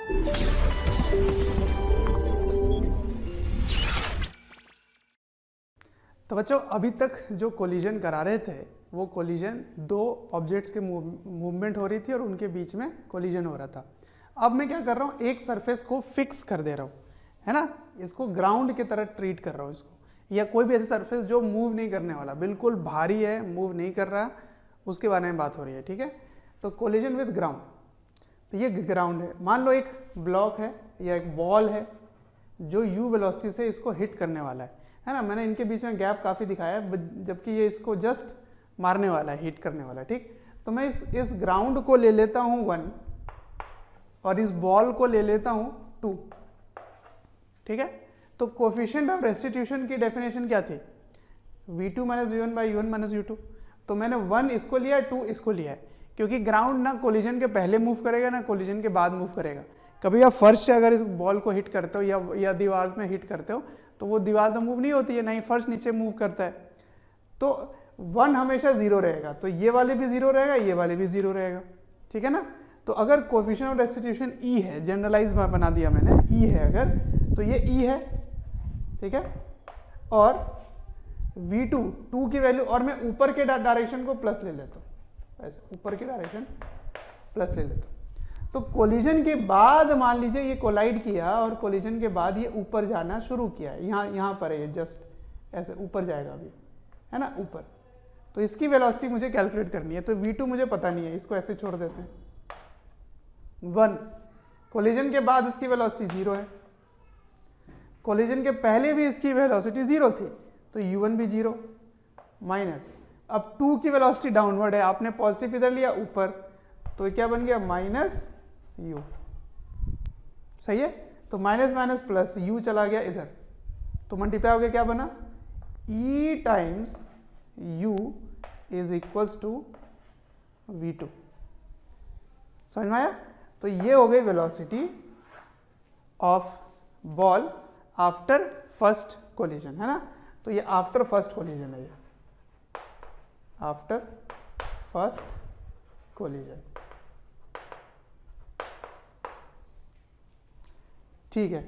तो बच्चों अभी तक जो कोलिजन करा रहे थे वो कोलिजन दो ऑब्जेक्ट्स के मूवमेंट हो रही थी और उनके बीच में कोलिजन हो रहा था। अब मैं क्या कर रहा हूँ, एक सरफेस को फिक्स कर दे रहा हूँ, है ना, इसको ग्राउंड की तरह ट्रीट कर रहा हूँ इसको, या कोई भी ऐसी सरफेस जो मूव नहीं करने वाला, बिल्कुल भारी है, मूव नहीं कर रहा, उसके बारे में बात हो रही है। ठीक है, तो कोलिजन विद ग्राउंड, तो ये ग्राउंड है। मान लो एक ब्लॉक है या एक बॉल है जो u वेलोसिटी से इसको हिट करने वाला है ना। मैंने इनके बीच में गैप काफ़ी दिखाया है, जबकि ये इसको जस्ट मारने वाला है, हिट करने वाला है। ठीक, तो मैं इस ग्राउंड को ले लेता हूँ 1 और इस बॉल को ले लेता हूँ 2। ठीक है, तो कोफिशिएंट ऑफ रेस्टिट्यूशन की डेफिनेशन क्या थी, v2 minus v1 by u1 minus u2। तो मैंने 1 इसको लिया, 2 इसको लिया है, क्योंकि ग्राउंड ना कोलिजन के पहले मूव करेगा ना कोलिजन के बाद मूव करेगा। कभी आप फर्श से अगर इस बॉल को हिट करते हो या दीवार में हिट करते हो तो वो दीवार तो मूव नहीं होती है, नहीं फर्श नीचे मूव करता है। तो 1 हमेशा 0 रहेगा, तो ये वाले भी 0 रहेगा, ये वाले भी 0 रहेगा। ठीक है ना, तो अगर कोफिशिएंट ऑफ रेस्टिट्यूशन ई है, जनरलाइज बना दिया मैंने, ई है अगर, तो ये ई है। ठीक है, और v2 2 की वैल्यू, और मैं ऊपर के डायरेक्शन को प्लस ले लेता हूँ, ऐसे ऊपर की डायरेक्शन प्लस ले लेता हूँ। तो कोलिजन के बाद मान लीजिए ये कोलाइड किया और कोलिजन के बाद ये ऊपर जाना शुरू किया, यहाँ पर है, ये जस्ट ऐसे ऊपर जाएगा अभी, है ना, ऊपर। तो इसकी वेलोसिटी मुझे कैलकुलेट करनी है, तो v2 मुझे पता नहीं है, इसको ऐसे छोड़ देते हैं। 1 कोलिजन के बाद इसकी वेलोसिटी 0 है, कोलिजन के पहले भी इसकी वेलोसिटी 0 थी, तो u1 भी 0 माइनस, अब 2 की वेलोसिटी डाउनवर्ड है, आपने पॉजिटिव इधर लिया ऊपर, तो ये क्या बन गया माइनस u। सही है, तो माइनस माइनस प्लस, u चला गया इधर, तो मल्टीप्लाई हो गया, क्या बना, e times u is equals to v2। समझ में आया? तो ये हो गई velocity of ball after first collision, है ना। तो ये आफ्टर फर्स्ट कोलिजन है, ये आफ्टर फर्स्ट कोलिजन। ठीक है,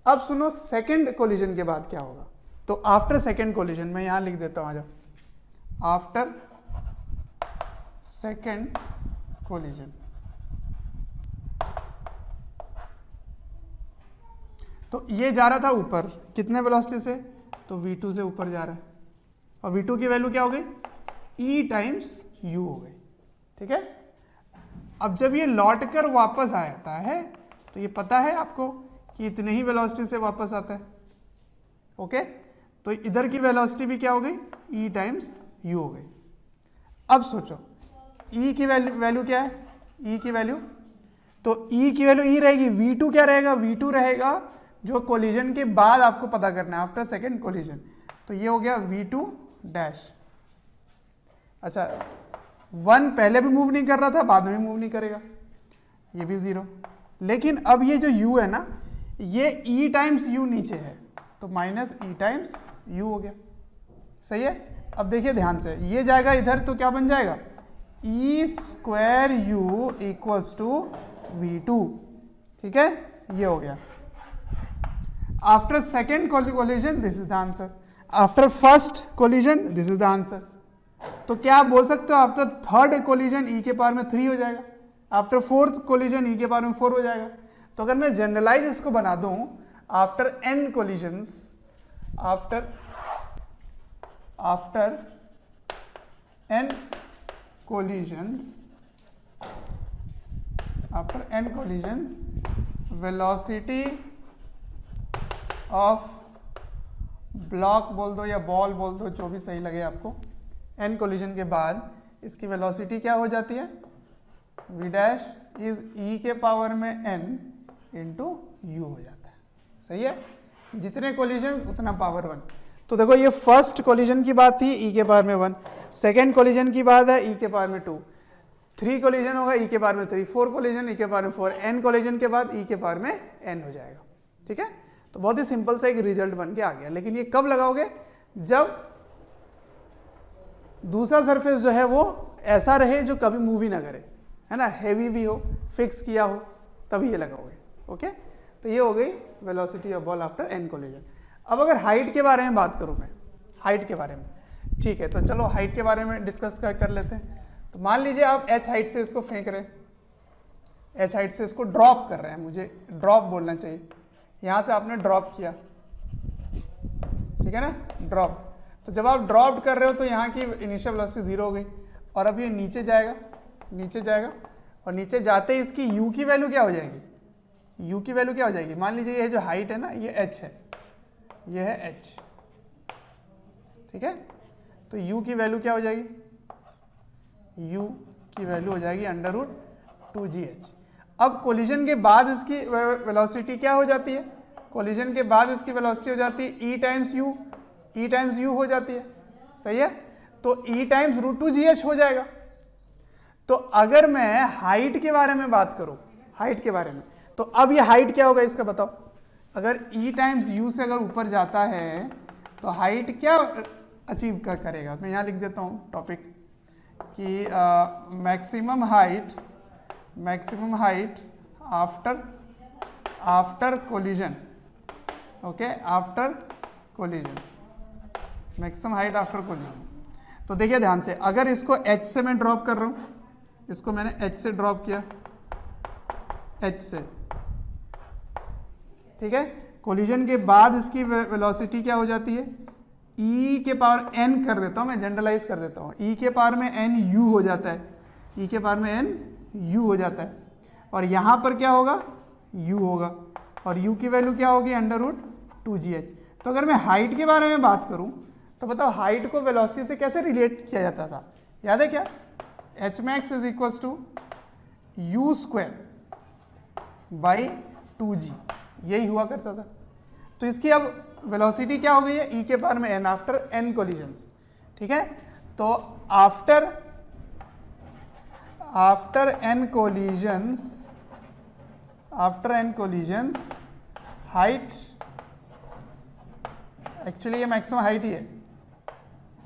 अब सुनो सेकंड कोलिजन के बाद क्या होगा। तो आफ्टर सेकंड कोलिजन, मैं यहां लिख देता हूं, आ जाओ, आफ्टर सेकंड कोलिजन। तो ये जा रहा था ऊपर, कितने वेलोसिटी से, तो v2 से ऊपर जा रहा है, और v2 की वैल्यू क्या हो गई, e टाइम्स u हो गई। ठीक है, अब जब ये लौट कर वापस आता है तो ये पता है आपको कि इतने ही वेलोसिटी से वापस आता है। ओके, तो इधर की वेलोसिटी भी क्या हो गई, e टाइम्स u हो गई। अब सोचो e की वैल्यू क्या है, e की वैल्यू, तो e की वैल्यू e रहेगी, v2 क्या रहेगा, v2 रहेगा जो कोलिजन के बाद आपको पता करना है, आफ्टर सेकेंड कोलिजन। तो ये हो गया v2 डैश। अच्छा, 1 पहले भी मूव नहीं कर रहा था, बाद में भी मूव नहीं करेगा, ये भी 0। लेकिन अब ये जो u है ना, ये e टाइम्स u नीचे है, तो माइनस e टाइम्स u हो गया। सही है, अब देखिए ध्यान से, ये जाएगा इधर तो क्या बन जाएगा, e square u equals to v2। ठीक है, ये हो गया after second collision, this is the answer. After first collision, this is the answer. तो क्या आप बोल सकते हो आफ्टर थर्ड कोलिजन e के पावर में 3 हो जाएगा, आफ्टर फोर्थ कोलिजन e के पावर में 4 हो जाएगा। तो अगर मैं जनरलाइज इसको बना दूं, after n collisions, after n collisions, after n collision, velocity of block बोल दो या बॉल बोल दो, जो भी सही लगे आपको, n कोलिजन के बाद इसकी वेलोसिटी क्या हो जाती है, v डैश इज e के पावर में n इंटू u हो जाता है। सही है, जितने कोलिजन उतना पावर 1। तो देखो ये फर्स्ट कोलिजन की बात थी, e के पावर में 1, सेकेंड कोलिजन की बात है, e के पावर में 2, 3 कोलिजन होगा e के पावर में 3, 4 कोलिजन e के पावर में 4, n कोलिजन के बाद e के पावर में n हो जाएगा। ठीक है, तो बहुत ही सिंपल सा एक रिजल्ट बन के आ गया। लेकिन ये कब लगाओगे, जब दूसरा सरफेस जो है वो ऐसा रहे जो कभी मूव ही ना करे, है ना, हैवी भी हो, फिक्स किया हो, तभी ये लगाओगे। ओके, तो ये हो गई velocity of ball after n collision. अब अगर हाइट के बारे में बात करूँ मैं, हाइट के बारे में, ठीक है, तो चलो हाइट के बारे में डिस्कस कर लेते हैं। तो मान लीजिए आप एच हाइट से इसको फेंक रहे हैं, एच हाइट से इसको ड्रॉप कर रहे हैं, मुझे ड्रॉप बोलना चाहिए, यहाँ से आपने ड्रॉप किया, ठीक है ना, ड्रॉप। तो जब आप ड्रॉप कर रहे हो तो यहाँ की इनिशियल वेलोसिटी 0 हो गई, और अब ये नीचे जाएगा, नीचे जाएगा, और नीचे जाते ही इसकी u की वैल्यू क्या हो जाएगी, u की वैल्यू क्या हो जाएगी, मान लीजिए ये जो हाइट है ना, ये h है, ये है h, ठीक है, तो u की वैल्यू क्या हो जाएगी, u की वैल्यू हो जाएगी √2gh। अब कोलिजन के बाद इसकी वेलोसिटी क्या हो जाती है, कोलिजन के बाद इसकी वेलोसिटी हो जाती है e times u, e times u हो जाती है, सही है, तो e टाइम्स √2gh हो जाएगा। तो अगर मैं हाइट के बारे में बात करूं, हाइट के बारे में, तो अब ये हाइट क्या होगा इसका बताओ। अगर e टाइम्स u से अगर ऊपर जाता है तो हाइट क्या अचीव करेगा, मैं यहाँ लिख देता हूँ टॉपिक कि maximum height after collision, okay, after collision, maximum height after collision. तो देखिए ध्यान से, अगर इसको h से मैं ड्रॉप कर रहा हूँ, इसको मैंने h से ड्रॉप किया, h से, ठीक है, कोलिजन के बाद इसकी वेलोसिटी क्या हो जाती है, e के पावर n कर देता हूँ मैं, जनरलाइज कर देता हूँ, e के पावर में n u हो जाता है, e के पावर में n u हो जाता है, और यहाँ पर क्या होगा, u होगा, और u की वैल्यू क्या होगी, √2gh। तो अगर मैं हाइट के बारे में बात करूँ तो बताओ हाइट को वेलोसिटी से कैसे रिलेट किया जाता था, याद है क्या, h max is equal to u square by 2g, यही हुआ करता था। तो इसकी अब वेलोसिटी क्या हो गई है, e के पावर में n आफ्टर n कोलिजन्स, ठीक है, तो after n collisions height, actually ये मैक्सिमम हाइट ही है,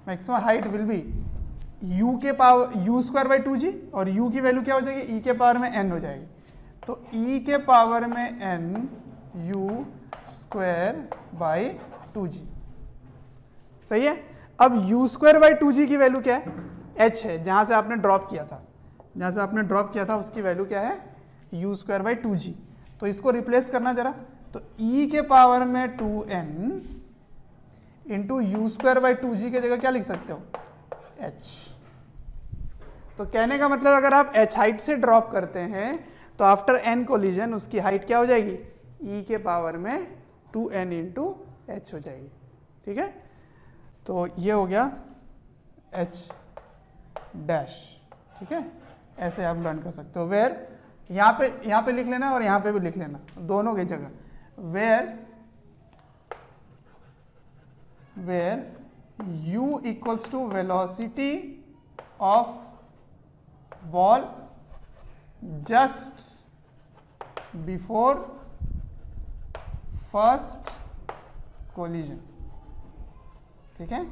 maximum height will be u के power u square by 2g, और u की वैल्यू क्या हो जाएगी, e के पावर में n हो जाएगी, तो e के पावर में n u square by 2g, सही है। अब u स्क्वायर बाई 2g की वैल्यू क्या है, h है, जहां से आपने ड्रॉप किया था, जहां से आपने ड्रॉप किया था उसकी वैल्यू क्या है, u स्क्वायर बाई 2g। तो इसको रिप्लेस करना जरा, तो e के पावर में 2n into you square by 2g की जगह क्या लिख सकते हो, h। तो कहने का मतलब अगर आप h हाइट से ड्रॉप करते हैं तो आफ्टर n कोलिजन उसकी हाइट क्या हो जाएगी, e के पावर में 2n इंटू h हो जाएगी, ठीक है। तो ये हो गया h डैश, ठीक है, ऐसे आप लर्न कर सकते हो। वेयर यहाँ पे लिख लेना और यहाँ पे भी लिख लेना, दोनों की जगह, where u equals to velocity of ball just before first collision, ठीक है,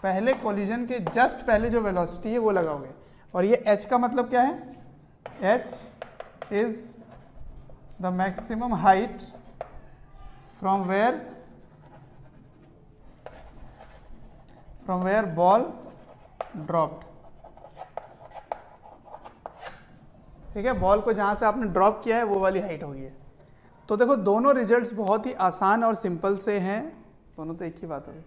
पहले कोलिजन के जस्ट पहले जो वेलोसिटी है वो लगाओगे। और ये h का मतलब क्या है, h is the maximum height from where ball dropped, ठीक है, बॉल को जहां से आपने ड्रॉप किया है वो वाली हाइट होगी है। तो देखो दोनों रिजल्ट्स बहुत ही आसान और सिंपल से हैं, दोनों तो एक ही बात होगी,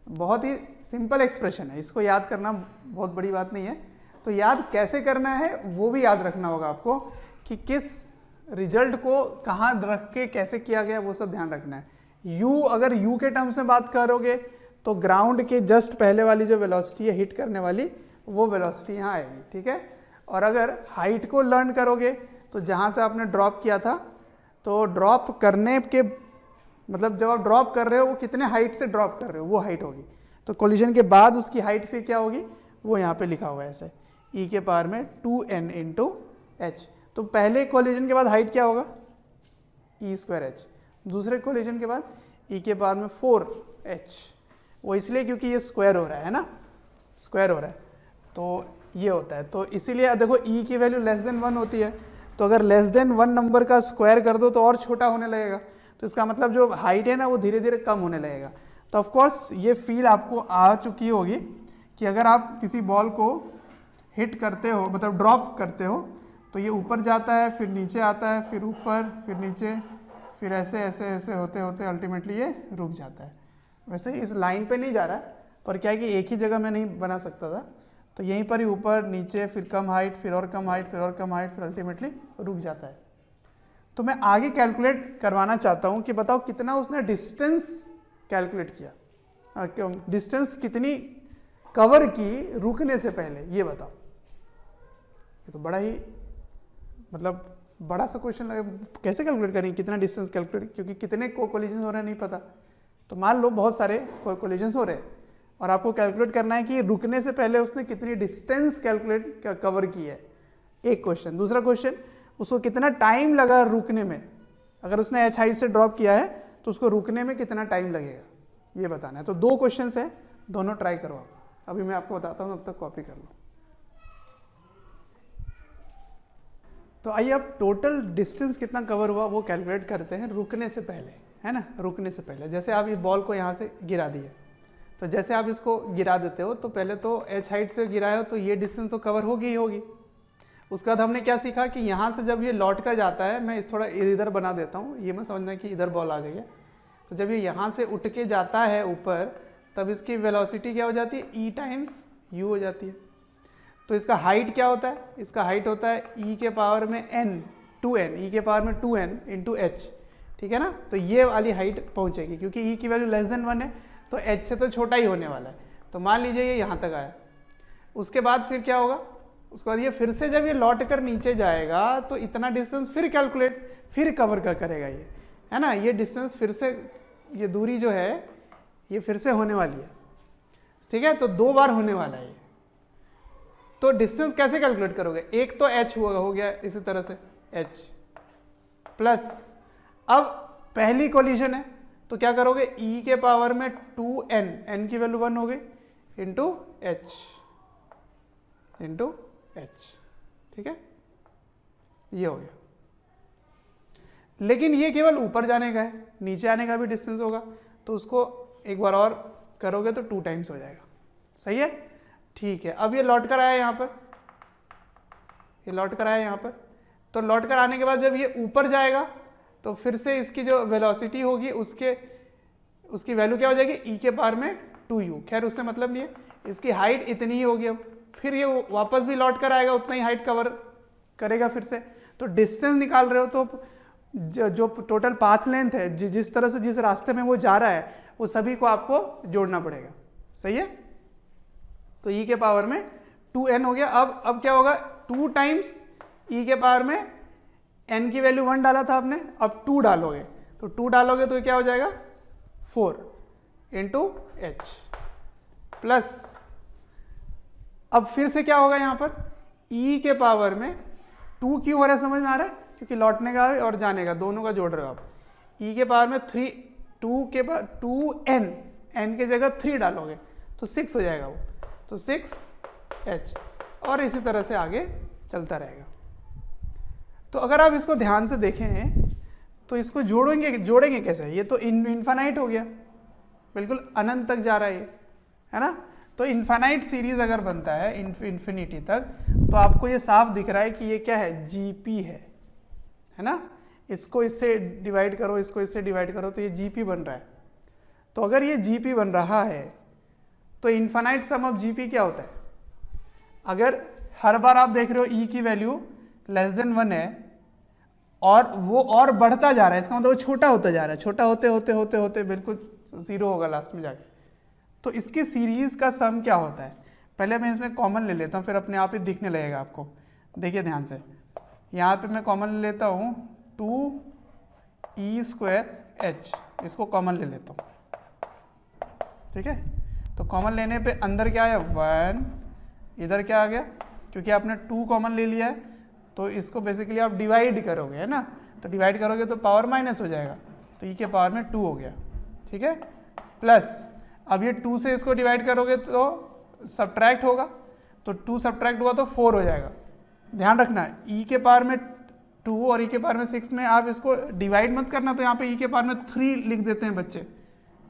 बहुत ही सिंपल एक्सप्रेशन है, इसको याद करना बहुत बड़ी बात नहीं है। तो याद कैसे करना है वो भी याद रखना होगा आपको, कि किस रिजल्ट को कहाँ रख के कैसे किया गया वो सब ध्यान रखना है। u, अगर u के टर्म्स में बात करोगे तो ग्राउंड के जस्ट पहले वाली जो वेलोसिटी है हिट करने वाली, वो वेलोसिटी यहाँ आएगी, ठीक है। और अगर हाइट को लर्न करोगे तो जहाँ से आपने ड्रॉप किया था, तो ड्रॉप करने के मतलब जब आप ड्रॉप कर रहे हो वो कितने हाइट से ड्रॉप कर रहे हो वो हाइट होगी। तो कोलिजन के बाद उसकी हाइट फिर क्या होगी, वो यहाँ पे लिखा हुआ है ऐसे, e के पावर में 2n इंटू h। तो पहले कोलिजन के बाद हाइट क्या होगा, e स्क्वायर h, दूसरे कोलिजन के बाद e के पावर में 4h, वो इसलिए क्योंकि ये स्क्वायर हो रहा है ना, स्क्वायर हो रहा है, तो ये होता है। तो इसीलिए देखो e की वैल्यू लेस देन 1 होती है, तो अगर लेस देन 1 नंबर का स्क्वायर कर दो तो और छोटा होने लगेगा, तो इसका मतलब जो हाइट है ना वो धीरे धीरे कम होने लगेगा। तो ऑफ कोर्स ये फील आपको आ चुकी होगी कि अगर आप किसी बॉल को हिट करते हो, मतलब ड्रॉप करते हो, तो ये ऊपर जाता है, फिर नीचे आता है, फिर ऊपर, फिर नीचे, फिर ऐसे ऐसे ऐसे होते होते अल्टीमेटली ये रुक जाता है। वैसे इस लाइन पे नहीं जा रहा है, पर क्या है कि एक ही जगह में नहीं बना सकता था, तो यहीं पर ही ऊपर नीचे, फिर कम हाइट, फिर और कम हाइट, फिर और कम हाइट, फिर अल्टीमेटली रुक जाता है। तो मैं आगे कैलकुलेट करवाना चाहता हूँ कि बताओ कितना उसने डिस्टेंस कैलकुलेट किया, डिस्टेंस कितनी कवर की रुकने से पहले, ये बताओ। ये तो बड़ा ही मतलब बड़ा सा क्वेश्चन लगे, कैसे कैलकुलेट करेंगे कितना डिस्टेंस कैलकुलेट, क्योंकि कितने कोलिजन हो रहे हैं नहीं पता। तो मान लो बहुत सारे कोलिजन हो रहे हैं और आपको कैलकुलेट करना है कि रुकने से पहले उसने कितनी डिस्टेंस कैलकुलेट कवर की है, एक क्वेश्चन। दूसरा क्वेश्चन, उसको कितना टाइम लगा रुकने में, अगर उसने एच हाइट से ड्रॉप किया है तो उसको रुकने में कितना टाइम लगेगा, ये बताना है। तो 2 क्वेश्चन है, दोनों ट्राई करो आप। अभी मैं आपको बताता हूँ, तब तक कॉपी कर लो। तो आइए अब टोटल डिस्टेंस कितना कवर हुआ वो कैलकुलेट करते हैं रुकने से पहले, है ना। रुकने से पहले जैसे आप इस बॉल को यहाँ से गिरा दिए, तो जैसे आप इसको गिरा देते हो तो पहले तो एच हाइट से गिराए हो तो ये डिस्टेंस तो कवर होगी ही होगी। उसके बाद हमने क्या सीखा कि यहाँ से जब ये लौट कर जाता है, मैं थोड़ा इधर बना देता हूँ, ये मैं समझना कि इधर बॉल आ गई है, तो जब ये यहाँ से उठ के जाता है ऊपर, तब इसकी वेलोसिटी क्या हो जाती है, ई टाइम्स यू हो जाती है। तो इसका हाइट क्या होता है, इसका हाइट होता है ई के पावर में n 2n, ई के पावर में 2n इंटू एच, ठीक है ना। तो ये वाली हाइट पहुंचेगी, क्योंकि ई की वैल्यू लेस देन 1 है, तो h से तो छोटा ही होने वाला है। तो मान लीजिए ये यहाँ तक आया, उसके बाद फिर क्या होगा, उसके बाद ये फिर से जब ये लौट कर नीचे जाएगा तो इतना डिस्टेंस फिर कैलकुलेट, फिर कवर करेगा ये, है ना। ये डिस्टेंस फिर से, ये दूरी जो है ये फिर से होने वाली है, ठीक है। तो 2 बार होने वाला है ये। तो डिस्टेंस कैसे कैलकुलेट करोगे, एक तो h हो गया इसी तरह से h प्लस, अब पहली कोलिजन है तो क्या करोगे, e के पावर में 2n, n की वैल्यू 1 हो गई, इंटू h, ठीक है, ये हो गया। लेकिन ये केवल ऊपर जाने का है, नीचे आने का भी डिस्टेंस होगा, तो उसको एक बार और करोगे तो 2 टाइम्स हो जाएगा, सही है, ठीक है। अब ये लौट कर आया यहाँ पर, ये लौट कर आया यहाँ पर, तो लौट कर आने के बाद जब ये ऊपर जाएगा तो फिर से इसकी जो वेलोसिटी होगी उसकी वैल्यू क्या हो जाएगी, ई के पावर में 2u। खैर उससे मतलब नहीं है, इसकी हाइट इतनी ही होगी। अब फिर ये वापस भी लौट कर आएगा, उतना ही हाइट कवर करेगा फिर से। तो डिस्टेंस निकाल रहे हो तो जो टोटल पाथ लेंथ है, जिस तरह से जिस रास्ते में वो जा रहा है, वो सभी को आपको जोड़ना पड़ेगा, सही है। तो ई के पावर में 2n हो गया। अब क्या होगा, 2 टाइम्स ई के पावर में n की वैल्यू 1 डाला था आपने, अब 2 डालोगे, तो 2 डालोगे तो क्या हो जाएगा 4 इंटू एच प्लस, अब फिर से क्या होगा यहाँ पर, e के पावर में 2 क्यों हो रहा है समझ में आ रहा है, क्योंकि लौटने का और जाने का दोनों का जोड़ रहे हो आप। e के पावर में 2n, n की जगह 3 डालोगे तो 6 हो जाएगा वो, तो 6h, और इसी तरह से आगे चलता रहेगा। तो अगर आप इसको ध्यान से देखें तो इसको जोड़ेंगे कैसे, ये तो इनफाइनाइट हो गया, बिल्कुल अनंत तक जा रहा है ये, है ना। तो इनफाइनाइट सीरीज अगर बनता है इन्फिनिटी तक, तो आपको ये साफ दिख रहा है कि ये क्या है, जीपी है ना। इसको इससे डिवाइड करो, इसको इससे डिवाइड करो, तो ये जीपी बन रहा है। तो अगर ये जीपी बन रहा है तो इनफाइनाइट सम ऑफ जीपी क्या होता है, अगर हर बार आप देख रहे हो ई की वैल्यू लेस देन 1 है और वो और बढ़ता जा रहा है, इसका मतलब वो छोटा होता जा रहा है, छोटा होते होते होते होते बिल्कुल 0 होगा लास्ट में जाके। तो इसकी सीरीज का सम क्या होता है, पहले मैं इसमें कॉमन ले लेता हूँ, फिर अपने आप ही दिखने लगेगा आपको। देखिए ध्यान से, यहाँ पे मैं कॉमन ले लेता हूँ 2e²h, इसको कॉमन ले लेता हूँ, ठीक है। तो कॉमन लेने पे अंदर क्या आया 1, इधर क्या आ गया, क्योंकि आपने 2 कॉमन ले लिया है तो इसको बेसिकली आप डिवाइड करोगे, है ना। तो डिवाइड करोगे तो पावर माइनस हो जाएगा, तो ई के पावर में 2 हो गया, ठीक है, प्लस अब ये 2 से इसको डिवाइड करोगे तो सब्ट्रैक्ट होगा, तो 2 सब्ट्रैक्ट हुआ तो 4 हो जाएगा। ध्यान रखना ई के पावर में 2 और e के पावर में 6 में आप इसको डिवाइड मत करना, तो यहाँ पे e के पावर में 3 लिख देते हैं बच्चे।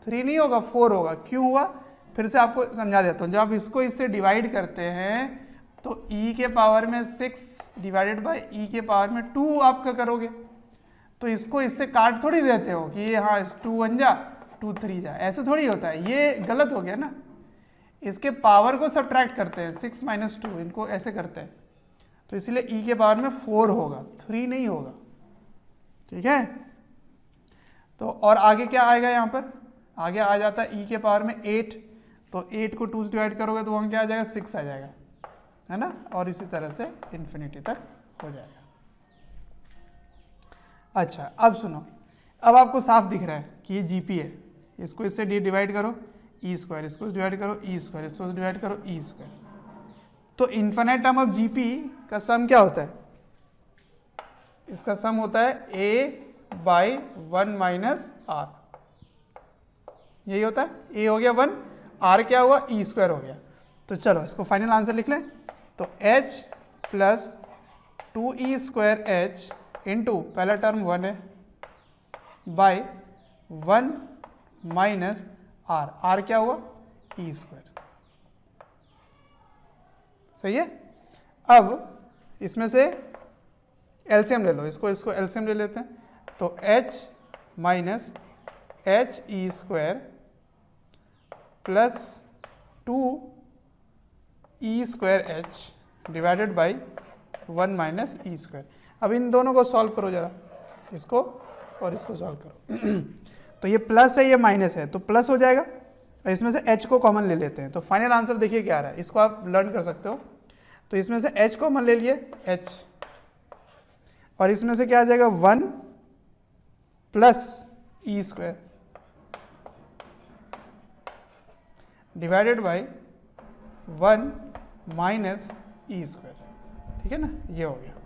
3 नहीं होगा, 4 होगा। क्यों हुआ, फिर से आपको समझा देता हूँ। जब आप इसको इससे डिवाइड करते हैं तो e के पावर में 6 डिवाइडेड बाय e के पावर में 2 आपका करोगे, तो इसको इससे काट थोड़ी देते हो कि ये हाँ 2 1 जा 2 3 जा, ऐसे थोड़ी होता है, ये गलत हो गया ना। इसके पावर को सब्ट्रैक्ट करते हैं, 6 माइनस 2, इनको ऐसे करते हैं, तो इसलिए e के पावर में 4 होगा, 3 नहीं होगा। ठीक है, तो और आगे क्या आएगा, यहाँ पर आगे आ जाता है e के पावर में 8, तो 8 को 2 से डिवाइड करोगे तो वहाँ क्या आ जाएगा, 6 आ जाएगा, है ना, और इसी तरह से इन्फिनिटी तक हो जाएगा। अच्छा, अब सुनो, अब आपको साफ दिख रहा है कि ये जीपी है, इसको इससे डिवाइड करो ई स्क्वायर, इसको डिवाइड करो ई स्क्वायर, इसको डिवाइड करो ई स्क्वायर, तो इन्फिनाइट टर्म ऑफ जीपी का सम क्या होता है, इसका सम होता है a बाई 1 माइनस आर, यही होता है। a हो गया 1, r क्या हुआ, ई स्क्वायर हो गया। तो चलो इसको फाइनल आंसर लिख लें, तो h plus 2e square h into पहला टर्म 1 है बाई 1 माइनस आर, आर क्या हुआ, ई स्क्वायर। सही है। अब इसमें से एलसीएम ले लो, इसको एलसीएम ले लेते हैं, तो h minus H E square plus 2 E square H divided by 1 minus E square. अब इन दोनों को सॉल्व करो जरा, इसको और इसको सॉल्व करो तो ये प्लस है, ये माइनस है, तो प्लस हो जाएगा, और इसमें से h को कॉमन ले लेते हैं, तो फाइनल आंसर देखिए क्या आ रहा है, इसको आप लर्न कर सकते हो। तो इसमें से h कॉमन ले लिए h, और इसमें से क्या आ जाएगा 1 plus E square divided by 1 minus E square. ठीक है ना, ये हो गया।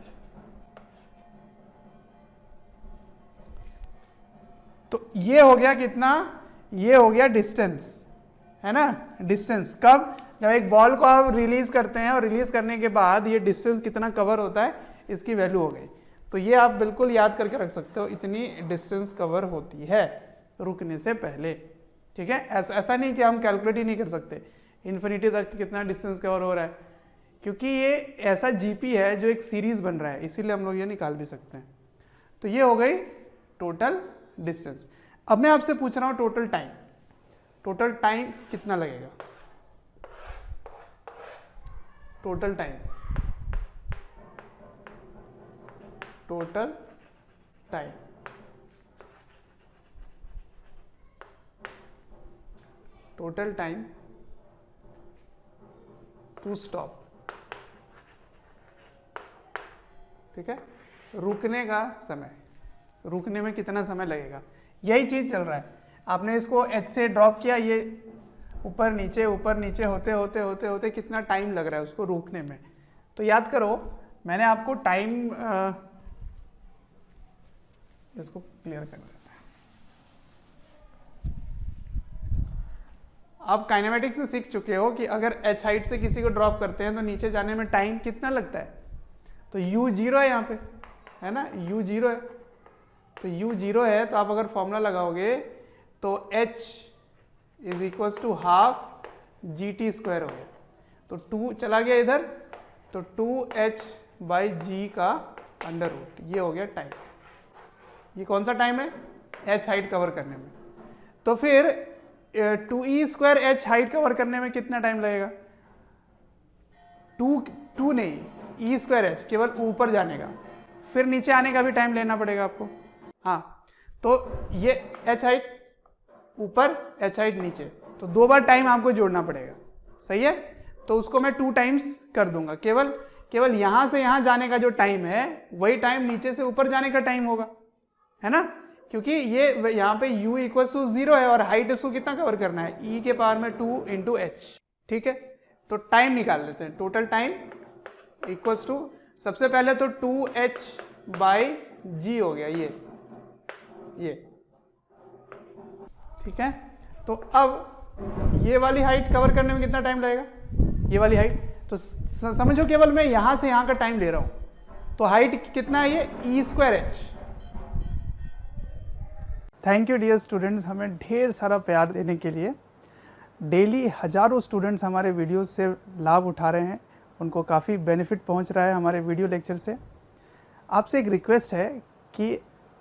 तो ये हो गया कितना, ये हो गया डिस्टेंस, है ना, डिस्टेंस। कब, जब एक बॉल को आप रिलीज करते हैं और रिलीज करने के बाद ये डिस्टेंस कितना कवर होता है, इसकी वैल्यू हो गई। तो ये आप बिल्कुल याद करके रख सकते हो, इतनी डिस्टेंस कवर होती है रुकने से पहले। ठीक है, ऐसा नहीं कि हम कैलकुलेट ही नहीं कर सकते इन्फिनिटी तक कितना डिस्टेंस कवर हो रहा है, क्योंकि ये ऐसा जीपी है जो एक सीरीज बन रहा है, इसीलिए हम लोग ये निकाल भी सकते हैं। तो ये हो गई टोटल डिस्टेंस। अब मैं आपसे पूछ रहा हूं टोटल टाइम, टोटल टाइम कितना लगेगा, total time, total time, total time to stop. ठीक है, रुकने का समय, रुकने में कितना समय लगेगा, यही चीज चल रहा है। आपने इसको h से ड्रॉप किया, ये ऊपर नीचे होते होते होते होते कितना टाइम लग रहा है उसको रुकने में। तो याद करो, मैंने आपको टाइम, इसको क्लियर कर देते हैं। आप काइनेमेटिक्स में सीख चुके हो कि अगर h हाइट से किसी को ड्रॉप करते हैं तो नीचे जाने में टाइम कितना लगता है। तो u 0 है यहाँ पे, है ना, u 0 है, तो u 0 है, तो आप अगर फॉर्मूला लगाओगे तो h is equal to half g t square हो गया, तो 2 चला गया इधर, तो 2h बाई जी का अंडर रूट, ये हो गया टाइम। ये कौन सा टाइम है, h हाइट कवर करने में। तो फिर 2e square h height cover करने में कितना टाइम लगेगा, 2 नहीं, e स्क्वायर h केवल ऊपर जाने का, फिर नीचे आने का भी टाइम लेना पड़ेगा आपको। हाँ, तो ये h हाइट ऊपर, h हाइट नीचे, तो 2 बार टाइम आपको जोड़ना पड़ेगा। सही है, तो उसको मैं 2 टाइम्स कर दूंगा, केवल यहां से यहां जाने का जो टाइम है वही टाइम नीचे से ऊपर जाने का टाइम होगा, है ना, क्योंकि ये यहाँ पे u इक्वल टू 0 है और हाइट इसको कितना कवर करना है, e के पावर में 2 इंटू h। ठीक है, तो टाइम निकाल लेते हैं, टोटल टाइम इक्वल्स टू, सबसे पहले तो 2h बाई जी हो गया ये। ठीक है, तो अब ये वाली हाइट कवर करने में कितना टाइम लगेगा, ये वाली हाइट, तो समझो केवल मैं यहां से यहां का टाइम ले रहा हूं, तो हाइट कितना है ये e square h. Thank you dear students, हमें ढेर सारा प्यार देने के लिए। डेली हज़ारों स्टूडेंट्स हमारे वीडियोस से लाभ उठा रहे हैं, उनको काफ़ी बेनिफिट पहुंच रहा है हमारे वीडियो लेक्चर से। आपसे एक रिक्वेस्ट है कि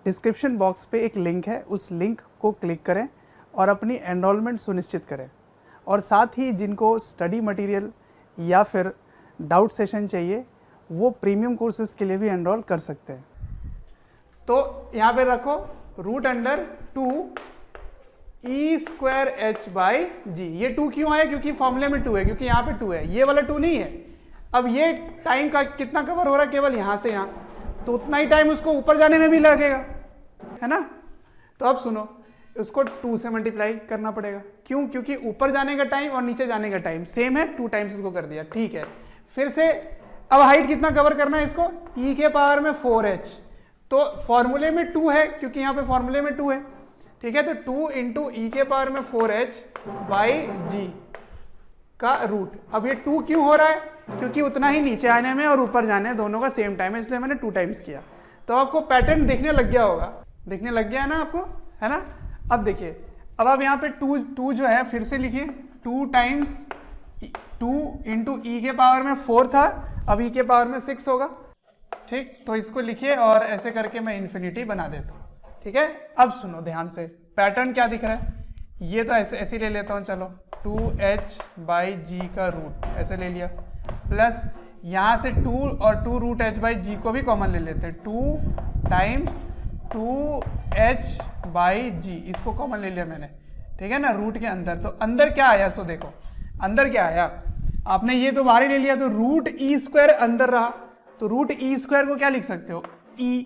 डिस्क्रिप्शन बॉक्स पे एक लिंक है, उस लिंक को क्लिक करें और अपनी एनरोलमेंट सुनिश्चित करें। और साथ ही जिनको स्टडी मटेरियल या फिर डाउट सेशन चाहिए वो प्रीमियम कोर्सेज के लिए भी एनरोल कर सकते हैं। तो यहाँ पे रखो √2 ई स्क्वायर एच बाई जी। ये 2 क्यों आया? क्योंकि फॉर्मूले में 2 है, क्योंकि यहाँ पे 2 है, ये वाला 2 नहीं है। अब ये टाइम का कितना कवर हो रहा है? केवल यहाँ से यहाँ, तो उतना ही टाइम उसको ऊपर जाने में भी लगेगा, है ना। तो अब सुनो, उसको 2 से मल्टीप्लाई करना पड़ेगा। क्यों? क्योंकि ऊपर जाने का टाइम और नीचे जाने का टाइम सेम है, 2 टाइम्स इसको कर दिया, ठीक है। फिर से अब हाइट कितना कवर करना है इसको? ई के पावर में 4h, तो फॉर्मूले में 2 है, क्योंकि यहाँ पे फॉर्मूले में 2 है, ठीक है। तो 2 इंटू ई के पावर में 4h बाई जी का रूट। अब ये 2 क्यों हो रहा है? क्योंकि उतना ही नीचे आने में और ऊपर जाने दोनों का सेम टाइम है, इसलिए मैंने 2 टाइम्स किया। तो आपको पैटर्न दिखने लग गया होगा, दिखने लग गया है ना आपको, है ना। अब देखिए, अब आप यहाँ पे 2 जो है फिर से लिखिए, 2 टाइम्स 2 इंटू ई के पावर में 4 था, अब ई के पावर में 6 होगा, ठीक। तो इसको लिखिए और ऐसे करके मैं इन्फिनिटी बना देता हूँ, ठीक है। अब सुनो ध्यान से, पैटर्न क्या दिख रहा है? ये तो ऐसे ले लेता हूँ, चलो 2h बाई जी का रूट ऐसे ले लिया, प्लस यहाँ से 2 और 2 √h बाई जी को भी कॉमन ले लेते हैं, 2 टाइम्स 2h बाई जी, इसको कॉमन ले लिया मैंने, ठीक है ना, रूट के अंदर। तो अंदर क्या आया? सो देखो अंदर क्या आया, आपने ये तो बाहर ही ले लिया, तो √e² अंदर रहा, तो √e² को क्या लिख सकते हो? e।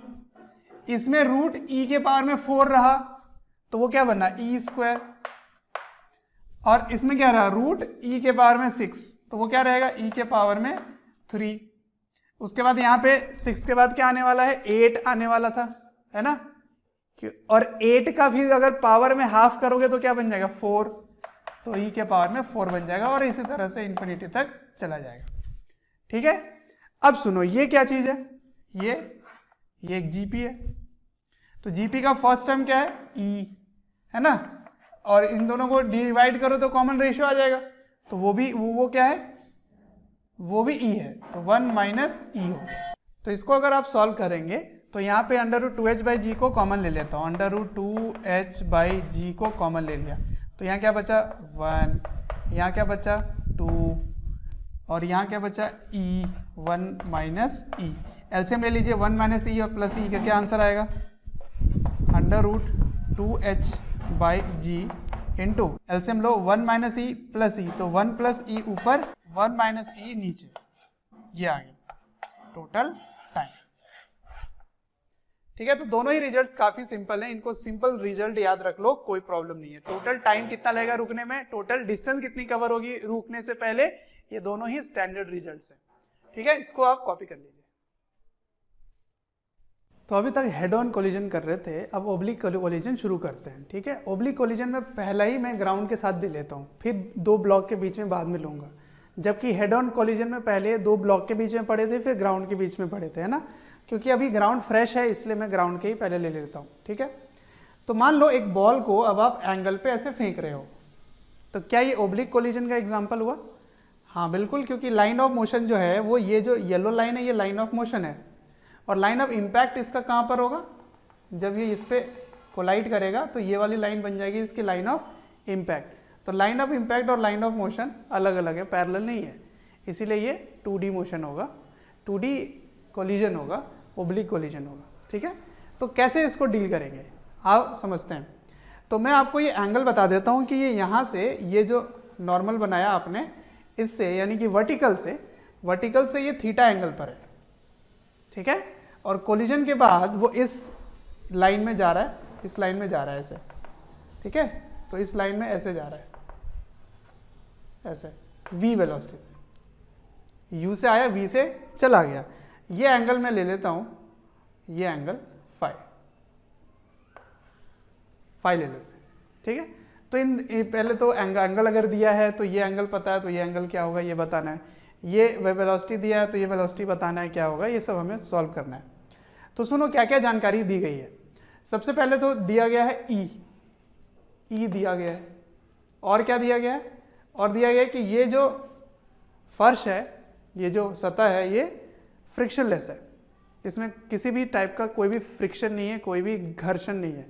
इसमें √e के पावर में 4 रहा, तो वो क्या बना? e²। और इसमें क्या रहा? √e के पावर में 6, तो वो क्या रहेगा? e के पावर में 3। उसके बाद यहाँ पे 6 के बाद क्या आने वाला है? 8 आने वाला था, है ना। और 8 का भी अगर पावर में हाफ करोगे तो क्या बन जाएगा? 4, तो e के पावर में 4 बन जाएगा, और इसी तरह से इन्फिनिटी तक चला जाएगा, ठीक है। अब सुनो, ये क्या चीज है? ये एक जीपी है, तो जीपी का फर्स्ट टर्म क्या है? e, है ना। और इन दोनों को डिवाइड करो तो कॉमन रेशियो आ जाएगा, तो वो क्या है? वो भी e है, तो 1 माइनस e हो। तो इसको अगर आप सॉल्व करेंगे तो यहाँ पे √2h बाई जी को कॉमन ले लेता हूँ, √2h बाई जी को कॉमन ले लिया, तो यहाँ क्या बचा? 1, यहाँ क्या बचा? 2, और यहाँ क्या बचा? e, 1 minus e। एलसीएम ले लीजिए, 1 माइनस e और प्लस e का क्या आंसर आएगा? √2h by g into LCM लो, 1 माइनस e प्लस e, तो 1 प्लस e ऊपर, 1 माइनस e नीचे, ये आ गया टोटल टाइम, ठीक है। तो दोनों ही रिजल्ट्स काफी सिंपल हैं, इनको सिंपल रिजल्ट याद रख लो, कोई प्रॉब्लम नहीं है। टोटल टाइम कितना लगेगा रुकने में, टोटल डिस्टेंस कितनी कवर होगी रुकने से पहले, ये दोनों ही स्टैंडर्ड रिजल्ट्स हैं, ठीक है। इसको आप कॉपी कर लीजिए। तो अभी तक हेड ऑन कोलिजन कर रहे थे, अब ओब्लिक कोलिजन शुरू करते हैं, ठीक है। ओब्लिक कोलिजन में पहला ही मैं ग्राउंड के साथ दे लेता हूँ, फिर 2 ब्लॉक के बीच में बाद में लूंगा, जबकि हेड ऑन कोलिजन में पहले 2 ब्लॉक के बीच में पड़े थे, फिर ग्राउंड के बीच में पड़े थे, है ना। क्योंकि अभी ग्राउंड फ्रेश है, इसलिए मैं ग्राउंड के ही पहले ले लेता हूँ, ठीक है। तो मान लो एक बॉल को अब आप एंगल पे ऐसे फेंक रहे हो, तो क्या ये ओब्लिक कोलिजन का एग्जाम्पल हुआ? हाँ बिल्कुल, क्योंकि लाइन ऑफ मोशन जो है वो ये जो येलो लाइन है, ये लाइन ऑफ मोशन है, और लाइन ऑफ इम्पैक्ट इसका कहाँ पर होगा? जब ये इस पे कोलाइड करेगा तो ये वाली लाइन बन जाएगी इसकी लाइन ऑफ इम्पैक्ट। तो लाइन ऑफ इम्पैक्ट और लाइन ऑफ मोशन अलग अलग है, पैरेलल नहीं है, इसीलिए ये 2D मोशन होगा, 2D कोलिजन होगा, ओब्लिक कोलिजन होगा, ठीक है। तो कैसे इसको डील करेंगे आप समझते हैं। तो मैं आपको ये एंगल बता देता हूँ कि ये यहाँ से, ये जो नॉर्मल बनाया आपने, इससे यानी कि वर्टिकल से ये थीटा एंगल पर है, ठीक है। और कोलिजन के बाद वो इस लाइन में जा रहा है, इस लाइन में जा रहा है ऐसे, ठीक है। तो इस लाइन में ऐसे जा रहा है, ऐसे v वेलोसिटी से, u से आया v से चला गया। ये एंगल मैं ले लेता हूं, ये एंगल फाई ले लेते हैं, ठीक है। तो पहले तो एंगल अगर दिया है तो ये एंगल पता है, तो ये एंगल क्या होगा ये बताना है। ये वेलोसिटी दिया है तो ये वेलोसिटी बताना है क्या होगा, ये सब हमें सॉल्व करना है। तो सुनो क्या क्या जानकारी दी गई है। सबसे पहले तो दिया गया है ई दिया गया है, और क्या दिया गया है, और दिया गया है कि ये जो फर्श है, ये जो सतह है, ये फ्रिक्शनलेस है, इसमें किसी भी टाइप का कोई भी फ्रिक्शन नहीं है, कोई भी घर्षण नहीं है,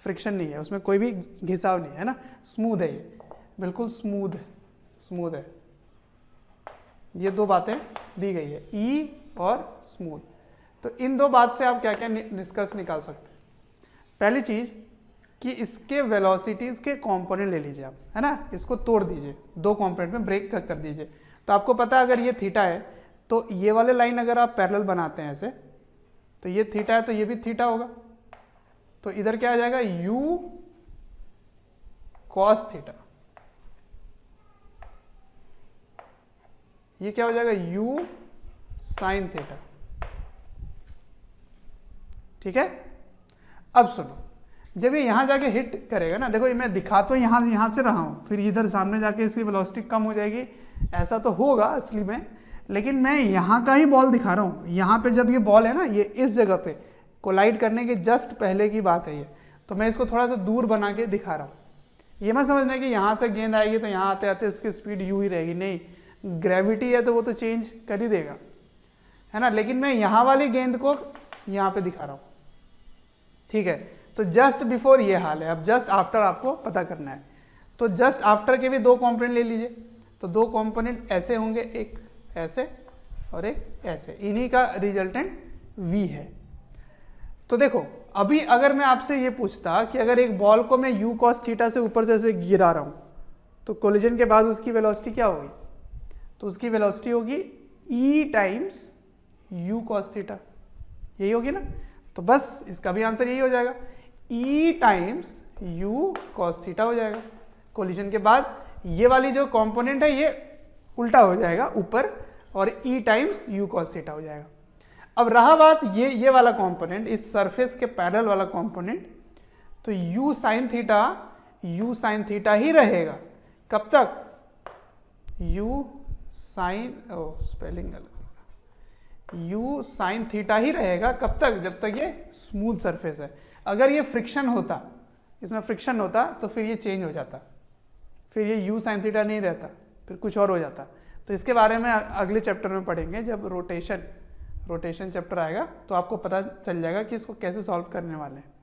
फ्रिक्शन नहीं है, उसमें कोई भी घिसाव नहीं है ना, स्मूथ है, ये बिल्कुल स्मूथ है। ये दो बातें दी गई है, ई और स्मूथ। तो इन दो बात से आप क्या क्या निष्कर्ष निकाल सकते हैं। पहली चीज कि इसके वेलोसिटीज के कंपोनेंट ले लीजिए आप, है ना, इसको तोड़ दीजिए, दो कंपोनेंट में ब्रेक कर दीजिए। तो आपको पता है अगर ये थीटा है तो ये वाले लाइन अगर आप पैरेलल बनाते हैं ऐसे, तो ये थीटा है तो ये भी थीटा होगा, तो इधर क्या आ जाएगा, u cos थीटा, ये क्या हो जाएगा, u sin थीटा। ठीक है। अब सुनो, जब ये यहां जाके हिट करेगा ना, देखो मैं दिखा तो यहां से रहा हूं, फिर इधर सामने जाके इसकी वेलोसिटी कम हो जाएगी, ऐसा तो होगा असली में, लेकिन मैं यहाँ का ही बॉल दिखा रहा हूँ। यहाँ पे जब ये बॉल है ना, ये इस जगह पे कोलाइड करने के जस्ट पहले की बात है ये, तो मैं इसको थोड़ा सा दूर बना के दिखा रहा हूँ। ये मत समझना कि यहाँ से गेंद आएगी तो यहाँ आते आते उसकी स्पीड यू ही रहेगी, नहीं, ग्रेविटी है तो वो तो चेंज कर ही देगा, है ना, लेकिन मैं यहाँ वाली गेंद को यहाँ पे दिखा रहा हूँ। ठीक है, तो जस्ट बिफोर ये हाल है, अब जस्ट आफ्टर आपको पता करना है। तो जस्ट आफ्टर के भी दो कॉम्पोनेंट ले लीजिए, तो दो कॉम्पोनेंट ऐसे होंगे, एक ऐसे और एक ऐसे, इन्हीं का रिजल्टेंट v है। तो देखो अभी अगर मैं आपसे ये पूछता कि अगर एक बॉल को मैं u cos थीटा से ऊपर से ऐसे गिरा रहा हूं, तो कोलिजन के बाद उसकी वेलोसिटी क्या होगी, तो उसकी वेलोसिटी होगी e times u cos theta, यही होगी ना। तो बस इसका भी आंसर यही हो जाएगा, e times u cos theta हो जाएगा। कोलिजन के बाद ये वाली जो कंपोनेंट है ये उल्टा हो जाएगा ऊपर, और e times u cos theta हो जाएगा। अब रहा बात ये वाला कंपोनेंट, इस सरफेस के पैरेलल वाला कंपोनेंट, तो u sin थीटा ही रहेगा। कब तक, u sin, spelling u sin theta ही रहेगा, कब तक, जब तक ये स्मूथ सरफेस है। अगर ये फ्रिक्शन होता, इसमें फ्रिक्शन होता, तो फिर ये चेंज हो जाता, फिर ये u sin थीटा नहीं रहता, फिर कुछ और हो जाता। तो इसके बारे में अगले चैप्टर में पढ़ेंगे, जब रोटेशन चैप्टर आएगा तो आपको पता चल जाएगा कि इसको कैसे सॉल्व करने वाले हैं।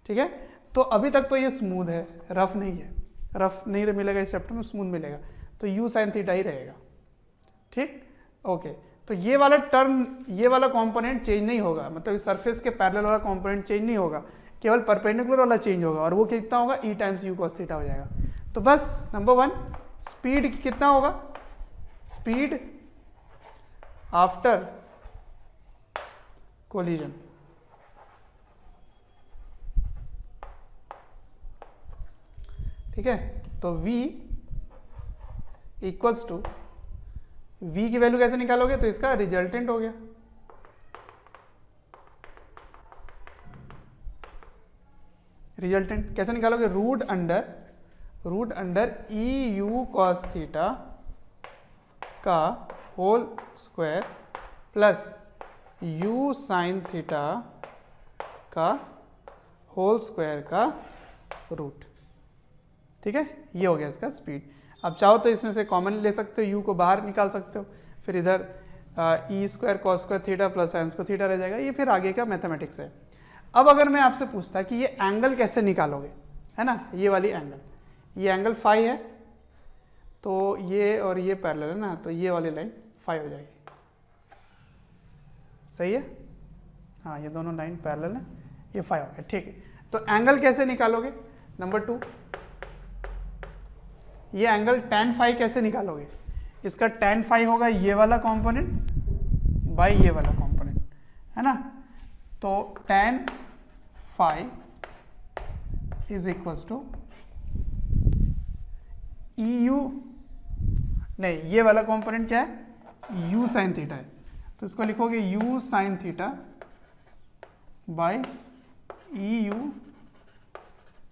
ठीक है, तो अभी तक तो ये स्मूथ है, रफ नहीं है, रफ नहीं मिलेगा इस चैप्टर में, स्मूथ मिलेगा, तो u sin थीटा ही रहेगा। ठीक, ओके। तो ये वाला टर्म, ये वाला कंपोनेंट चेंज नहीं होगा, मतलब सरफेस के पैरेलल वाला कंपोनेंट चेंज नहीं होगा, केवल परपेंडिकुलर वाला चेंज होगा, और वो कितना होगा, e times u cos theta हो जाएगा। तो बस नंबर 1, स्पीड कितना होगा, स्पीड आफ्टर कोलिजन, ठीक है। तो v इक्वल्स टू, v की वैल्यू कैसे निकालोगे, तो इसका रिजल्टेंट हो गया, रिजल्टेंट कैसे निकालोगे, root under e u cos theta का whole square plus u sine theta का होल स्क्वायर का रूट। ठीक है, ये हो गया इसका स्पीड। अब चाहो तो इसमें से कॉमन ले सकते हो, u को बाहर निकाल सकते हो, फिर इधर e square cos square theta plus sine square theta रह जाएगा। ये फिर आगे का मैथमेटिक्स है। अब अगर मैं आपसे पूछता कि ये एंगल कैसे निकालोगे, है ना, ये वाली एंगल, ये एंगल फाई है, तो ये और ये पैरेलल है ना, तो ये वाली लाइन फाई हो जाएगी, सही है, हाँ, ये दोनों लाइन पैरेलल है, ये फाई हो गया। ठीक है, तो एंगल कैसे निकालोगे, नंबर 2, ये एंगल tan फाई कैसे निकालोगे, इसका tan फाई होगा ये वाला कंपोनेंट बाई ये वाला कंपोनेंट, है ना, तो tan phi is equals to EU, नहीं, ये वाला कंपोनेंट क्या है, u साइन थीटा है, तो इसको लिखोगे u sine theta by EU